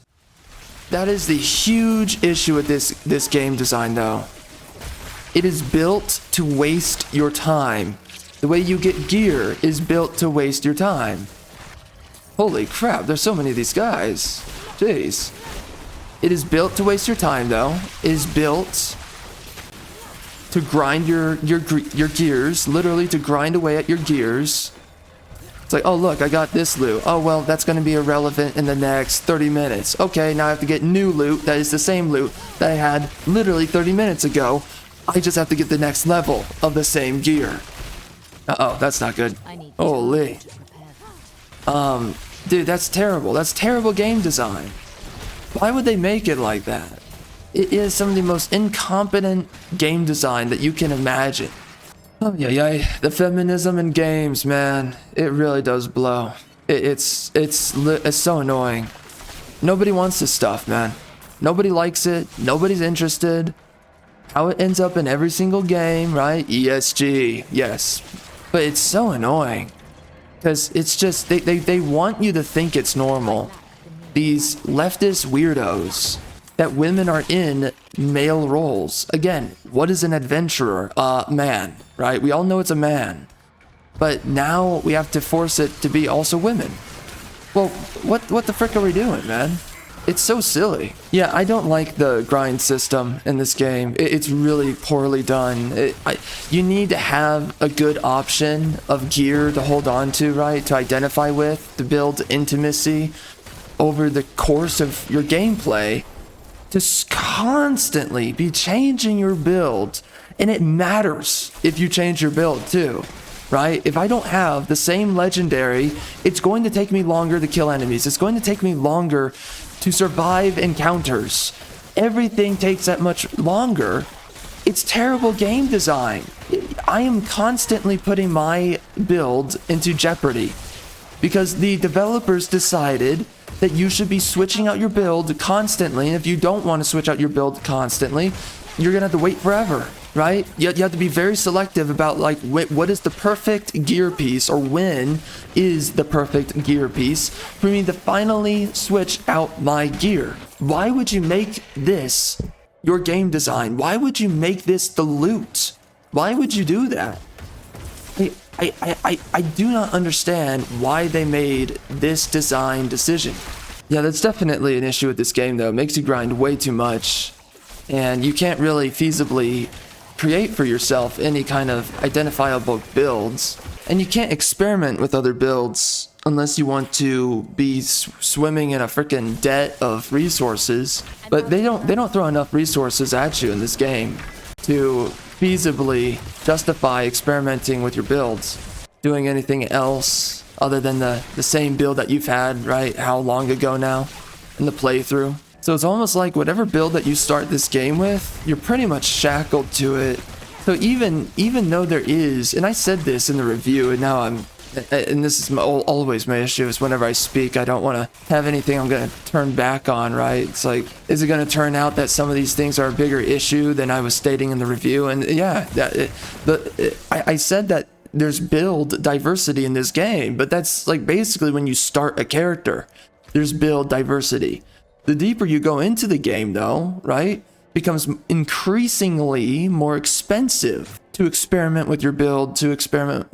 That is the huge issue with this game design, though. It is built to waste your time. The way you get gear is built to waste your time. Holy crap, there's so many of these guys. Jeez. It is built to waste your time, though. It is built to grind your gears, literally to grind away at your gears. It's like, oh look, I got this loot. Oh well, that's going to be irrelevant in the next 30 minutes. Okay, now I have to get new loot that is the same loot that I had literally 30 minutes ago. I just have to get the next level of the same gear. Uh-oh, that's not good. Holy. Dude, that's terrible. That's terrible game design. Why would they make it like that? It is some of the most incompetent game design that you can imagine. Oh yeah, the feminism in games, man, it really does blow. It's so annoying. Nobody wants this stuff, man. Nobody likes it. Nobody's interested. How it ends up in every single game, right? ESG, yes. But it's so annoying. Because it's just, they want you to think it's normal. These leftist weirdos that women are in male roles. Again, what is an adventurer? Man, right? We all know it's a man. But now we have to force it to be also women. Well, what the frick are we doing, man? It's so silly. Yeah, I don't like the grind system in this game. It's really poorly done. You need to have a good option of gear to hold on to, right? To identify with, to build intimacy over the course of your gameplay. To constantly be changing your build. And it matters if you change your build too, right? If I don't have the same legendary, it's going to take me longer to kill enemies. It's going to take me longer to survive encounters. Everything takes that much longer. It's terrible game design. I am constantly putting my build into jeopardy because the developers decided that you should be switching out your build constantly. And if you don't want to switch out your build constantly, you're going to have to wait forever, right? You have to be very selective about like what is the perfect gear piece, or when is the perfect gear piece for me to finally switch out my gear. Why would you make this your game design? Why would you make this the loot? Why would you do that? I do not understand why they made this design decision. Yeah, that's definitely an issue with this game, though. It makes you grind way too much, and you can't really feasibly create for yourself any kind of identifiable builds, and you can't experiment with other builds unless you want to be swimming in a freaking debt of resources. But they don't throw enough resources at you in this game to feasibly justify experimenting with your builds, doing anything else other than the same build that you've had, right? How long ago now in the playthrough? So it's almost like whatever build that you start this game with, you're pretty much shackled to it. So even though there is, and I said this in the review, and now and this is always my issue, is whenever I speak, I don't want to have anything I'm going to turn back on, right? It's like, is it going to turn out that some of these things are a bigger issue than I was stating in the review? And yeah, I said that there's build diversity in this game, but that's like basically when you start a character, there's build diversity. The deeper you go into the game, though, right, becomes increasingly more expensive to experiment with your build, to experiment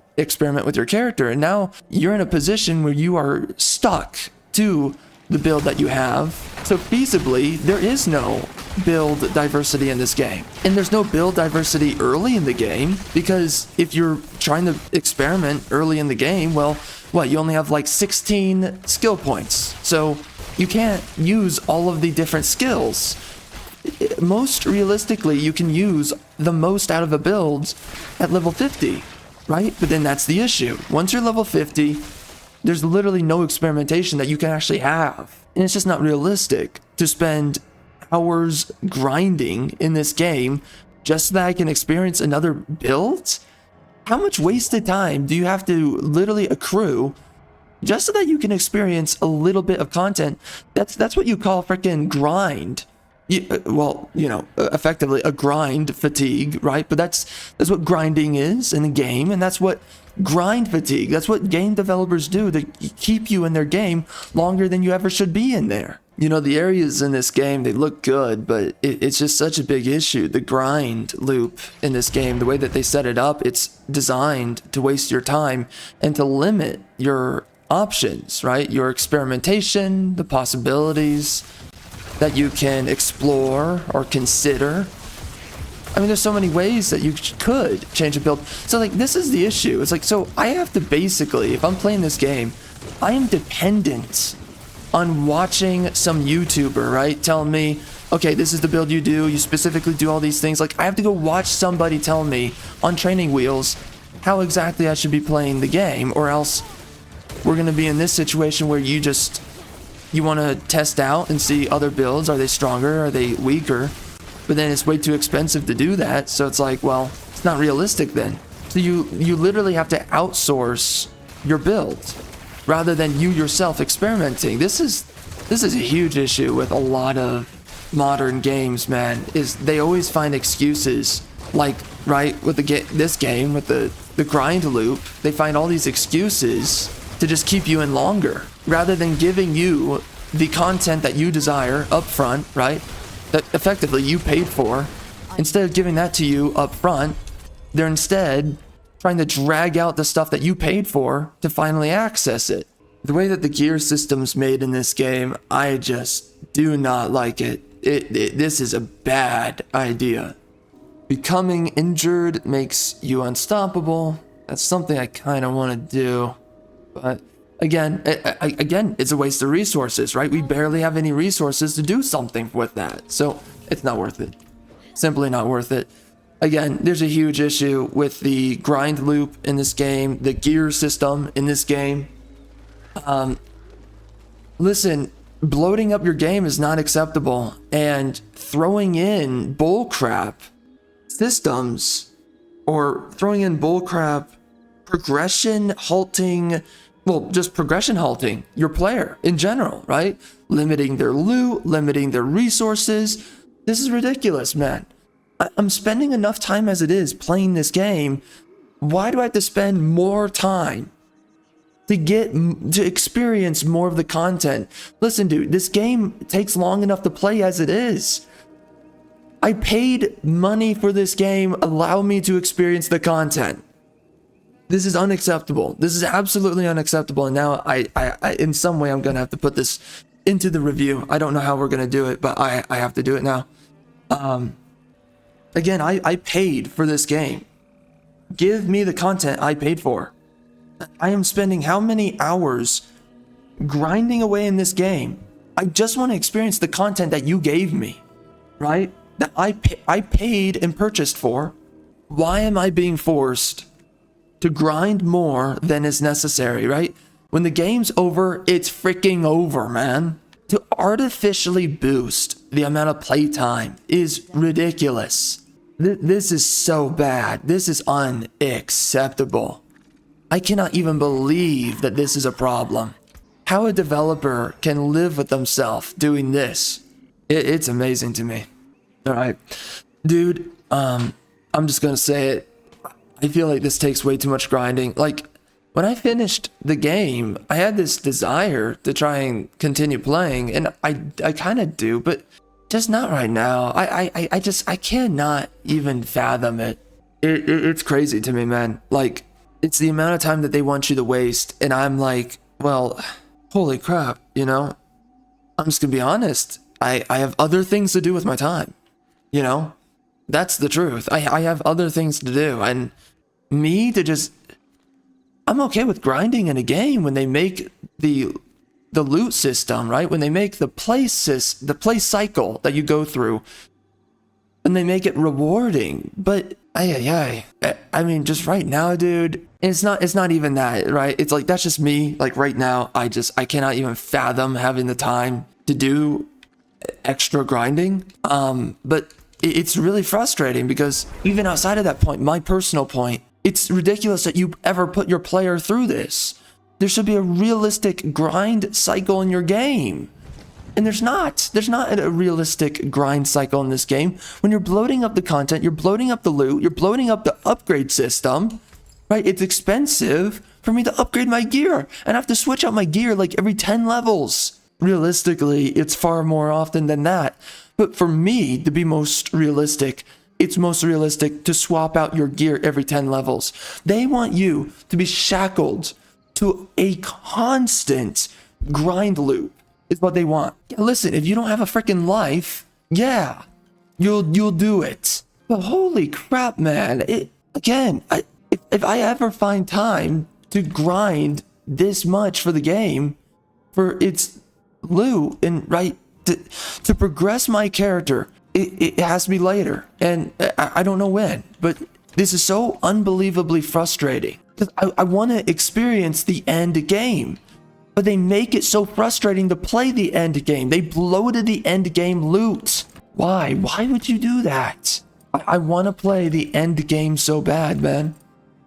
with your character. And now you're in a position where you are stuck to the build that you have. So feasibly, there is no build diversity in this game. And there's no build diversity early in the game, because if you're trying to experiment early in the game, well, what, you only have like 16 skill points. So you can't use all of the different skills. Most realistically, you can use the most out of a build at level 50, right? But then that's the issue. Once you're level 50, there's literally no experimentation that you can actually have. And it's just not realistic to spend hours grinding in this game just so that I can experience another build. How much wasted time do you have to literally accrue just so that you can experience a little bit of content? That's what you call freaking grind. Well, you know, effectively a grind fatigue, right? But that's what grinding is in a game, and that's what grind fatigue, that's what game developers do to keep you in their game longer than you ever should be in there. You know, the areas in this game, they look good, but it's just such a big issue. The grind loop in this game, the way that they set it up, it's designed to waste your time and to limit your options, right? Your experimentation, the possibilities that you can explore or consider. I mean, there's so many ways that you could change a build. So like, this is the issue. It's like, so I have to basically, if I'm playing this game, I am dependent on watching some YouTuber, right? Telling me, okay, this is the build you do. You specifically do all these things. Like, I have to go watch somebody tell me on training wheels how exactly I should be playing the game, or else we're going to be in this situation where you want to test out and see other builds. Are they stronger? Are they weaker? But then it's way too expensive to do that. So it's like, well, it's not realistic then. So you literally have to outsource your build rather than you yourself experimenting. This is a huge issue with a lot of modern games, man, is they always find excuses. Like, right, with this game, with the grind loop, they find all these excuses to just keep you in longer, rather than giving you the content that you desire up front, right? That effectively you paid for. Instead of giving that to you up front, they're instead trying to drag out the stuff that you paid for to finally access it. The way that the gear system's made in this game, I just do not like it. This is a bad idea. Becoming injured makes you unstoppable. That's something I kind of want to do. But again, it's a waste of resources, right? We barely have any resources to do something with that. So it's not worth it. Simply not worth it. Again, there's a huge issue with the grind loop in this game, the gear system in this game. Listen, bloating up your game is not acceptable, and throwing in bullcrap systems, or throwing in bullcrap progression halting, well, just progression halting your player in general, right? Limiting their loot, limiting their resources. This is ridiculous, man. I'm spending enough time as it is playing this game. Why do I have to spend more time to experience more of the content? Listen, dude, this game takes long enough to play as it is. I paid money for this game. Allow me to experience the content. This is unacceptable. This is absolutely unacceptable. And now I in some way, I'm going to have to put this into the review. I don't know how we're going to do it, but I have to do it now. Again, I paid for this game. Give me the content I paid for. I am spending how many hours grinding away in this game? I just want to experience the content that you gave me, right? That I paid and purchased for. Why am I being forced to grind more than is necessary, right? When the game's over, it's freaking over, man. To artificially boost the amount of playtime is ridiculous. This is so bad. This is unacceptable. I cannot even believe that this is a problem. How a developer can live with themselves doing this. It's amazing to me. All right, dude, I'm just gonna say it. I feel like this takes way too much grinding. Like, when I finished the game, I had this desire to try and continue playing, and I kind of do, but just not right now. I cannot even fathom it. It's crazy to me, man. Like, it's the amount of time that they want you to waste, and I'm like, well, holy crap, you know? I'm just gonna be honest. I have other things to do with my time. You know? That's the truth. I have other things to do. And me to just... I'm okay with grinding in a game when they make the loot system, right? When they make the play cycle that you go through, and they make it rewarding. But I mean, just right now, dude, it's not even that, right? It's like, that's just me. Like right now, I cannot even fathom having the time to do extra grinding. But it's really frustrating because even outside of that point, my personal point, it's ridiculous that you ever put your player through this. There should be a realistic grind cycle in your game. And there's not a realistic grind cycle in this game. When you're bloating up the content, you're bloating up the loot, you're bloating up the upgrade system, right? It's expensive for me to upgrade my gear, and I have to switch out my gear like every 10 levels. Realistically, it's far more often than that. But for me to be most realistic, it's most realistic to swap out your gear every 10 levels. They want you to be shackled to a constant grind loop is what they want. Yeah, listen, if you don't have a freaking life, yeah, you'll do it. But holy crap, man. If I ever find time to grind this much for the game, for its loot, and right, to progress my character, it has to be later. And I don't know when, but this is so unbelievably frustrating. Because I want to experience the end game. But they make it so frustrating to play the end game. They bloated the end game loot. Why? Why would you do that? I want to play the end game so bad, man.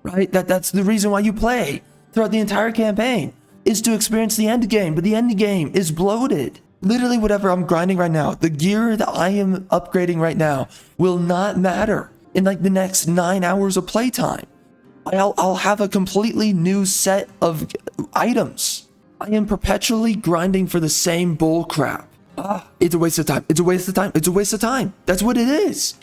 Right? That's the reason why you play throughout the entire campaign, is to experience the end game. But the end game is bloated. Literally whatever I'm grinding right now, the gear that I am upgrading right now will not matter in like the next 9 hours of playtime. I'll have a completely new set of items. I am perpetually grinding for the same bull crap. It's a waste of time. It's a waste of time. It's a waste of time. That's what it is.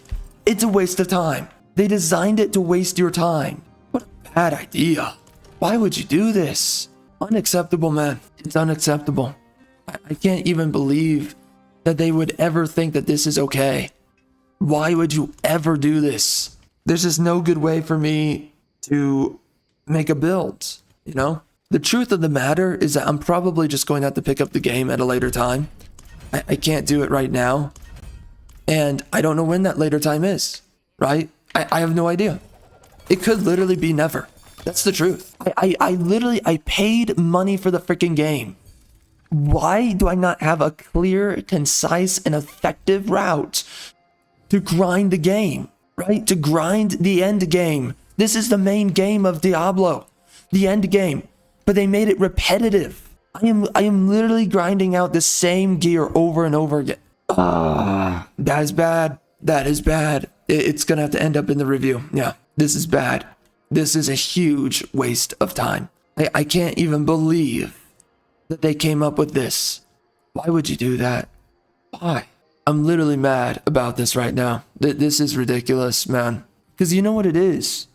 It's a waste of time. They designed it to waste your time. What a bad idea. Why would you do this? Unacceptable, man. It's unacceptable. I can't even believe that they would ever think that this is okay. Why would you ever do this? There's just no good way for me to make a build, you know? The truth of the matter is that I'm probably just going to have to pick up the game at a later time. I can't do it right now. And I don't know when that later time is, right? I have no idea. It could literally be never. That's the truth. I paid money for the freaking game. Why do I not have a clear, concise, and effective route to grind the game, right? To grind the end game. This is the main game of Diablo, the end game. But they made it repetitive. I am literally grinding out the same gear over and over again. That is bad. That is bad. It's gonna have to end up in the review. Yeah, this is bad. This is a huge waste of time. I can't even believe that they came up with this. Why would you do that? Why? I'm literally mad about this right now. This is ridiculous, man. Because you know what it is?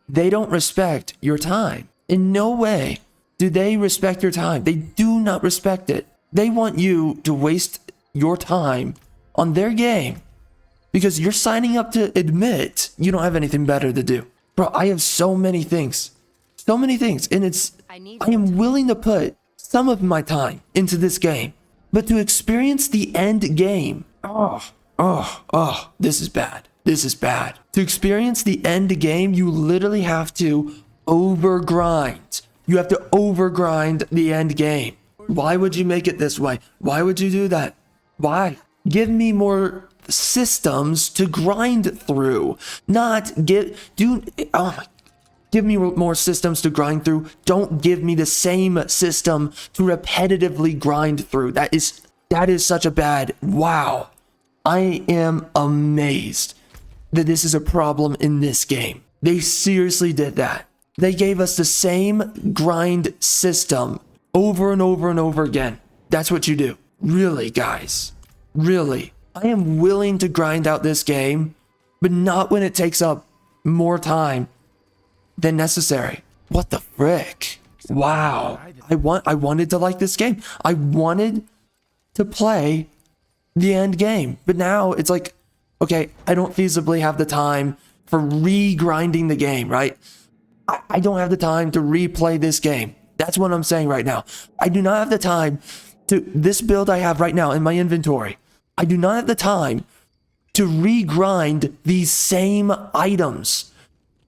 They don't respect your time. In no way do they respect your time. They do not respect it. They want you to waste your time on their game because you're signing up to admit you don't have anything better to do. Bro, I have so many things. So many things. And I am willing to put some of my time into this game. But to experience the end game, this is bad. This is bad. To experience the end game, you literally have to overgrind. You have to overgrind the end game. Why would you make it this way? Why would you do that? Why? Give me more systems to grind through. Give me more systems to grind through. Don't give me the same system to repetitively grind through. That is such a bad... Wow. I am amazed that this is a problem in this game. They seriously did that. They gave us the same grind system over and over and over again. That's what you do. Really, guys. Really. I am willing to grind out this game, but not when it takes up more time than necessary. What the frick? Wow. I wanted to like this game. I wanted to play the end game. But now it's like, okay, I don't feasibly have the time for re-grinding the game, right? I don't have the time to replay this game. That's what I'm saying right now. I do not have the time to, this build I have right now in my inventory, I do not have the time to re-grind these same items.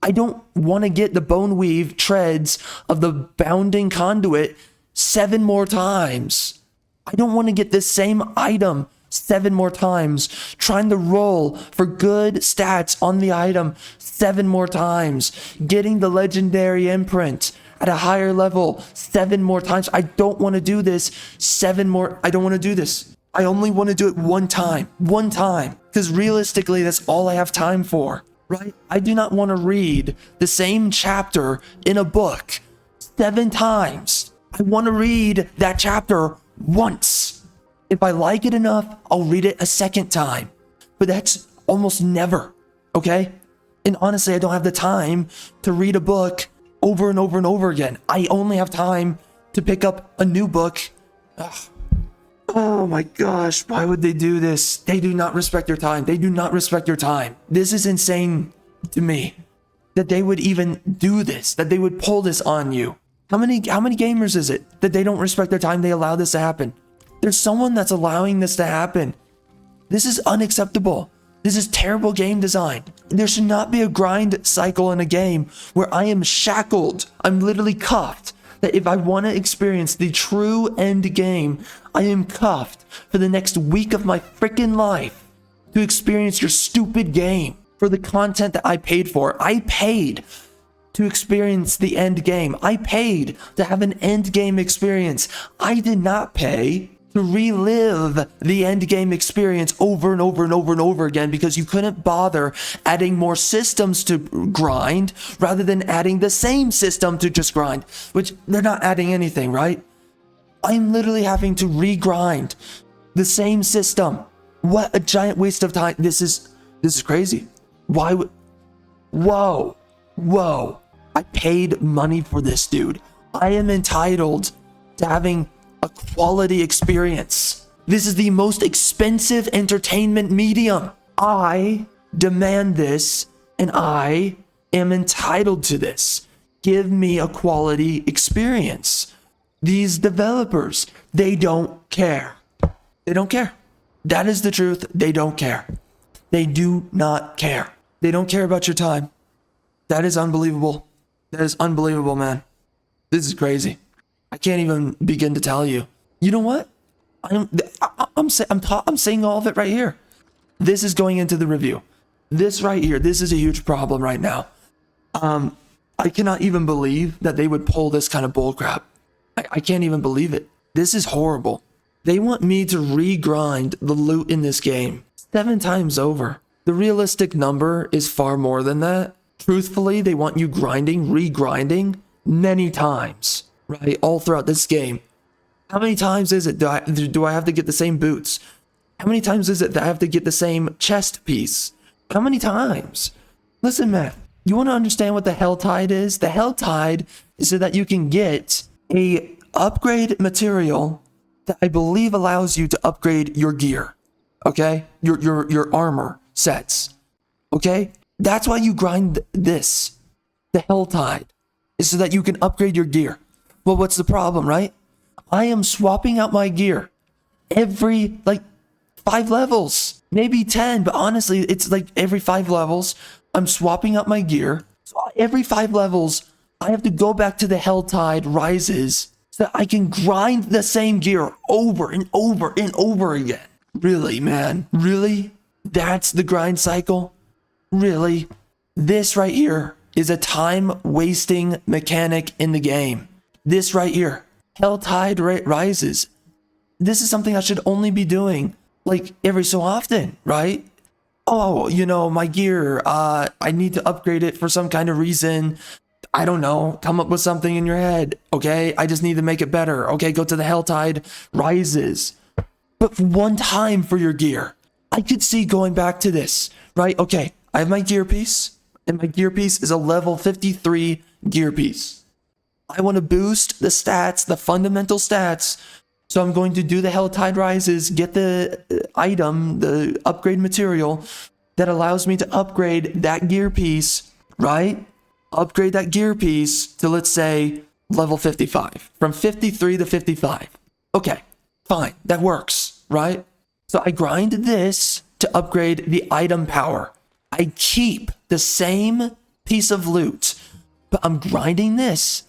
I don't want to get the bone weave treads of the bounding conduit 7 more times. I don't want to get this same item 7 more times, trying to roll for good stats on the item 7 more times, getting the legendary imprint at a higher level 7 more times. I don't want to do this 7 more. I don't want to do this. I only want to do it one time, because realistically, that's all I have time for, right? I do not want to read the same chapter in a book 7 times. I want to read that chapter once. If I like it enough, I'll read it a second time, but that's almost never, okay? And honestly, I don't have the time to read a book over and over and over again. I only have time to pick up a new book. Ugh. Oh my gosh, why would they do this? They do not respect your time. They do not respect your time. This is insane to me that they would even do this, that they would pull this on you. How many gamers is it that they don't respect their time? They allow this to happen. There's someone that's allowing this to happen. This is unacceptable. This is terrible game design. There should not be a grind cycle in a game where I am shackled. I'm literally cuffed. That if I want to experience the true end game, I am cuffed for the next week of my freaking life to experience your stupid game for the content that I paid for. I paid to experience the end game. I paid to have an end game experience. I did not pay to relive the end game experience over and over and over and over again because you couldn't bother adding more systems to grind rather than adding the same system to just grind, which they're not adding anything, right? I'm literally having to regrind the same system. What a giant waste of time. This is crazy. Why would, whoa. I paid money for this, dude. I am entitled to having a quality experience. This is the most expensive entertainment medium. I demand this and I am entitled to this. Give me a quality experience. These developers, they don't care. They don't care. That is the truth. They don't care. They do not care. They don't care about your time. That is unbelievable. That is unbelievable, man. This is crazy. I can't even begin to tell you. You know what? I'm saying all of it right here. This is going into the review. This right here, this is a huge problem right now. I cannot even believe that they would pull this kind of bullcrap. I can't even believe it. This is horrible. They want me to regrind the loot in this game 7 times over. The realistic number is far more than that. Truthfully, they want you regrinding many times. Right, all throughout this game. How many times is it do I have to get the same boots? How many times is it that I have to get the same chest piece? How many times? Listen, man, you want to understand what the Hell Tide is? The Hell Tide is so that you can get a upgrade material that I believe allows you to upgrade your gear. Okay? Your armor sets. Okay? That's why you grind this. The Hell Tide is so that you can upgrade your gear. Well, what's the problem, right? I am swapping out my gear every, 5 levels. Maybe 10, but honestly, it's like every 5 levels, I'm swapping out my gear. So every 5 levels, I have to go back to the Hell Tide Rises so that I can grind the same gear over and over and over again. Really, man? Really? That's the grind cycle? Really? This right here is a time-wasting mechanic in the game. This right here, Hell Tide Rises. This is something I should only be doing every so often, right? Oh, my gear, I need to upgrade it for some kind of reason. I don't know, come up with something in your head, okay? I just need to make it better. Okay, go to the Hell Tide Rises. But one time for your gear. I could see going back to this, right? Okay, I have my gear piece, and my gear piece is a level 53 gear piece. I want to boost the stats, the fundamental stats So I'm going to do the Hell Tide Rises, get the item, the upgrade material that allows me to upgrade that gear piece, right? Upgrade that gear piece to, let's say, level 55, from 53 to 55. Okay, fine, that works, right? So I grind this to upgrade the item power. I keep the same piece of loot, but I'm grinding this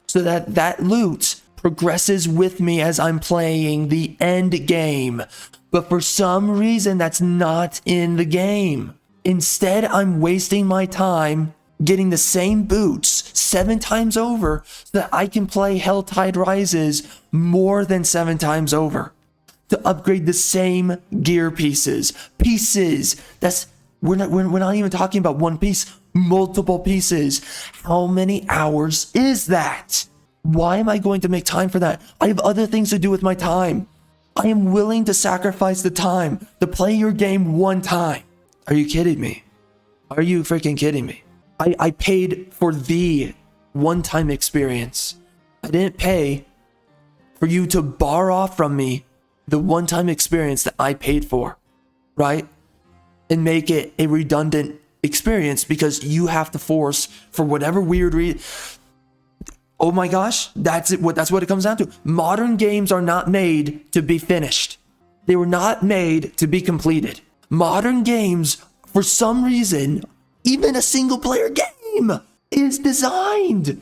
so that that loot progresses with me as I'm playing the end game. But for some reason, that's not in the game. Instead, I'm wasting my time getting the same boots 7 times over so that I can play Hell Tide Rises more than 7 times over to upgrade the same gear pieces. That's we're not even talking about one piece, multiple pieces. How many hours is that? Why am I going to make time for that? I have other things to do with my time. I am willing to sacrifice the time to play your game one time. Are you kidding me? Are you freaking kidding me? I paid for the one-time experience. I didn't pay for you to bar off from me the one-time experience that I paid for, right? And make it a redundant experience because you have to force, for whatever weird reason. Oh my gosh, that's what it comes down to. Modern games are not made to be finished. They were not made to be completed. Modern games, for some reason, even a single player game, is designed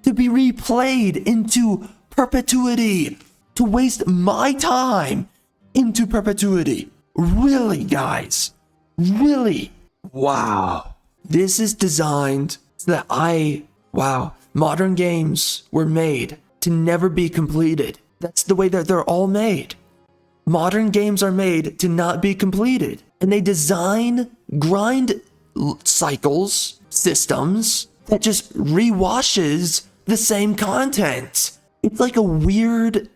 to be replayed into perpetuity, to waste my time into perpetuity. Really, guys? Really? Wow. This is designed so that modern games were made to never be completed. That's the way that they're all made. Modern games are made to not be completed. And they design grind cycles, systems, that just rewashes the same content. It's like a weird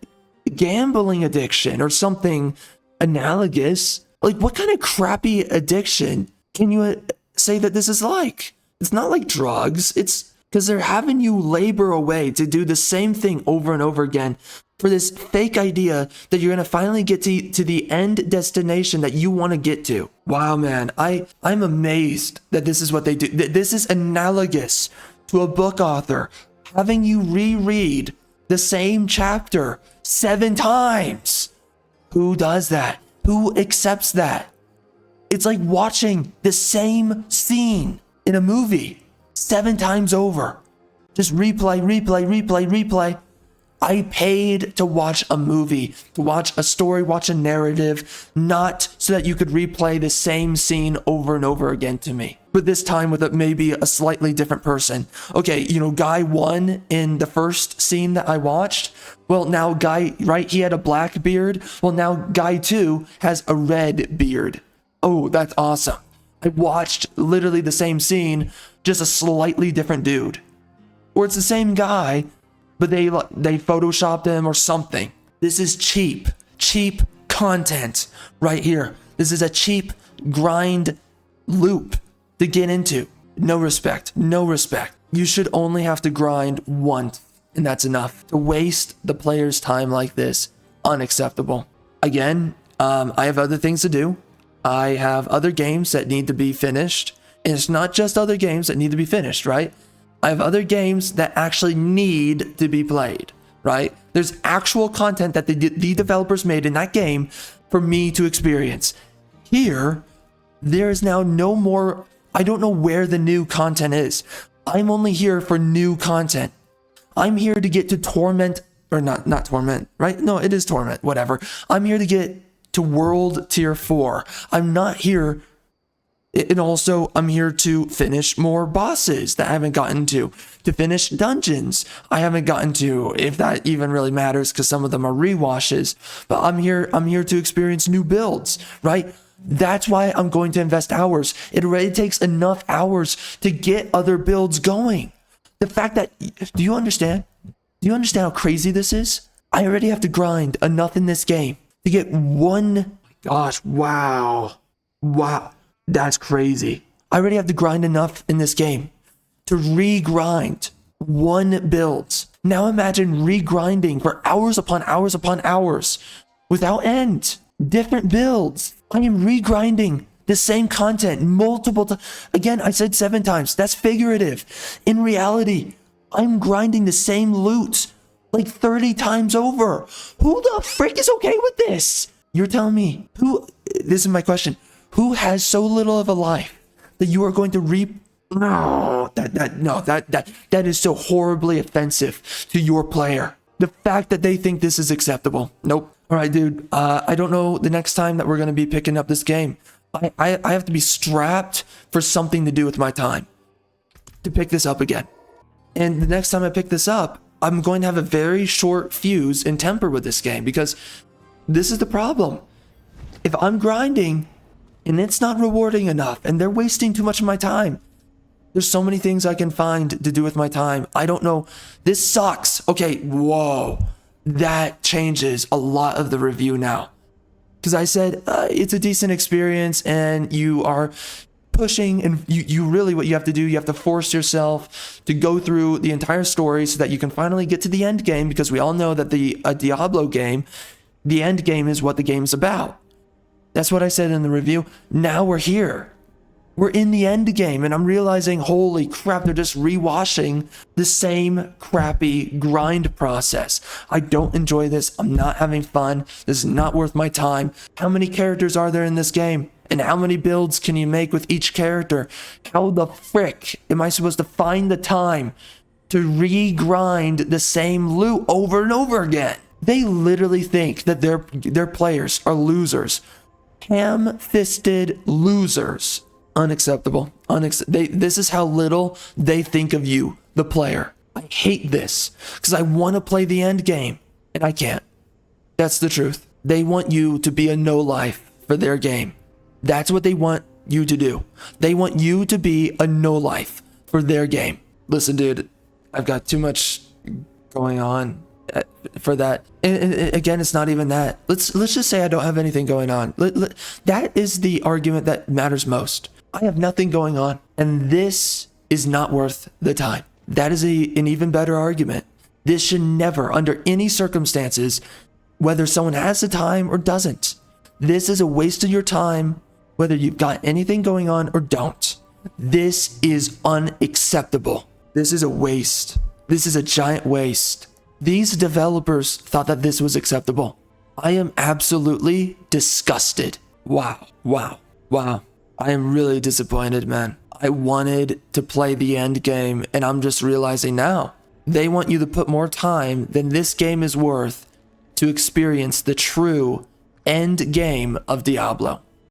gambling addiction or something analogous. Like, what kind of crappy addiction can you say that this is like? It's not like drugs. It's because they're having you labor away to do the same thing over and over again for this fake idea that you're going to finally get to the end destination that you want to get to. Wow, man. I'm amazed that this is what they do. This is analogous to a book author having you reread the same chapter 7 times. Who does that? Who accepts that? It's like watching the same scene in a movie 7 times over. Just replay. I paid to watch a movie, to watch a story, watch a narrative, not so that you could replay the same scene over and over again to me. But this time with maybe a slightly different person. Okay, guy 1 in the first scene that I watched, well, now guy, right, he had a black beard. Well, now guy 2 has a red beard. Oh, that's awesome. I watched literally the same scene, just a slightly different dude. Or it's the same guy, but they photoshopped him or something. This is cheap content right here. This is a cheap grind loop to get into. No respect. You should only have to grind once, and that's enough. To waste the player's time like this, unacceptable. Again, I have other things to do. I have other games that need to be finished. And it's not just other games that need to be finished, right? I have other games that actually need to be played, right? There's actual content that the developers made in that game for me to experience. Here, there is now no more. I don't know where the new content is. I'm only here for new content. I'm here to get to Torment, or not Torment, right? No, it is Torment, whatever. I'm here to get to World Tier 4. I'm not here. And also, I'm here to finish more bosses that I haven't gotten to finish dungeons I haven't gotten to, if that even really matters, because some of them are rewashes. But I'm here to experience new builds, right? That's why I'm going to invest hours. It already takes enough hours to get other builds going. The fact that, do you understand? Do you understand how crazy this is? I already have to grind enough in this game to get one. Gosh, wow. That's crazy. I already have to grind enough in this game to re-grind one build Now imagine regrinding for hours upon hours upon hours without end. Different builds. I am regrinding the same content multiple times. Again, I said 7 times. That's figurative. In reality, I'm grinding the same loot like 30 times over. Who the frick is okay with this? You're telling me this is my question. Who has so little of a life that you are going to no, that is so horribly offensive to your player. The fact that they think this is acceptable. Nope. All right, dude. I don't know the next time that we're going to be picking up this game. I have to be strapped for something to do with my time to pick this up again. And the next time I pick this up, I'm going to have a very short fuse and temper with this game, because this is the problem. If I'm grinding and it's not rewarding enough and they're wasting too much of my time, there's so many things I can find to do with my time. I don't know. This sucks. Okay, whoa. That changes a lot of the review now. Because I said it's a decent experience and you are pushing, and you really, what you have to do, you have to force yourself to go through the entire story so that you can finally get to the end game, because we all know that a Diablo game, the end game is what the game's about. That's what I said in the review. Now we're here. We're in the end game, and I'm realizing, holy crap, they're just rewashing the same crappy grind process. I don't enjoy this. I'm not having fun. This is not worth my time. How many characters are there in this game? And how many builds can you make with each character? How the frick am I supposed to find the time to re-grind the same loot over and over again? They literally think that their players are losers. Ham-fisted losers. Unacceptable. This is how little they think of you, the player. I hate this because I want to play the end game and I can't. That's the truth. They want you to be a no-life for their game. That's what they want you to do. They want you to be a no-life for their game. Listen, dude, I've got too much going on for that. And again, it's not even that. Let's just say I don't have anything going on. That is the argument that matters most. I have nothing going on, and this is not worth the time. That is an even better argument. This should never, under any circumstances, whether someone has the time or doesn't, this is a waste of your time, whether you've got anything going on or don't. This is unacceptable. This is a waste. This is a giant waste. These developers thought that this was acceptable. I am absolutely disgusted. Wow. I am really disappointed, man. I wanted to play the end game, and I'm just realizing now they want you to put more time than this game is worth to experience the true end game of Diablo.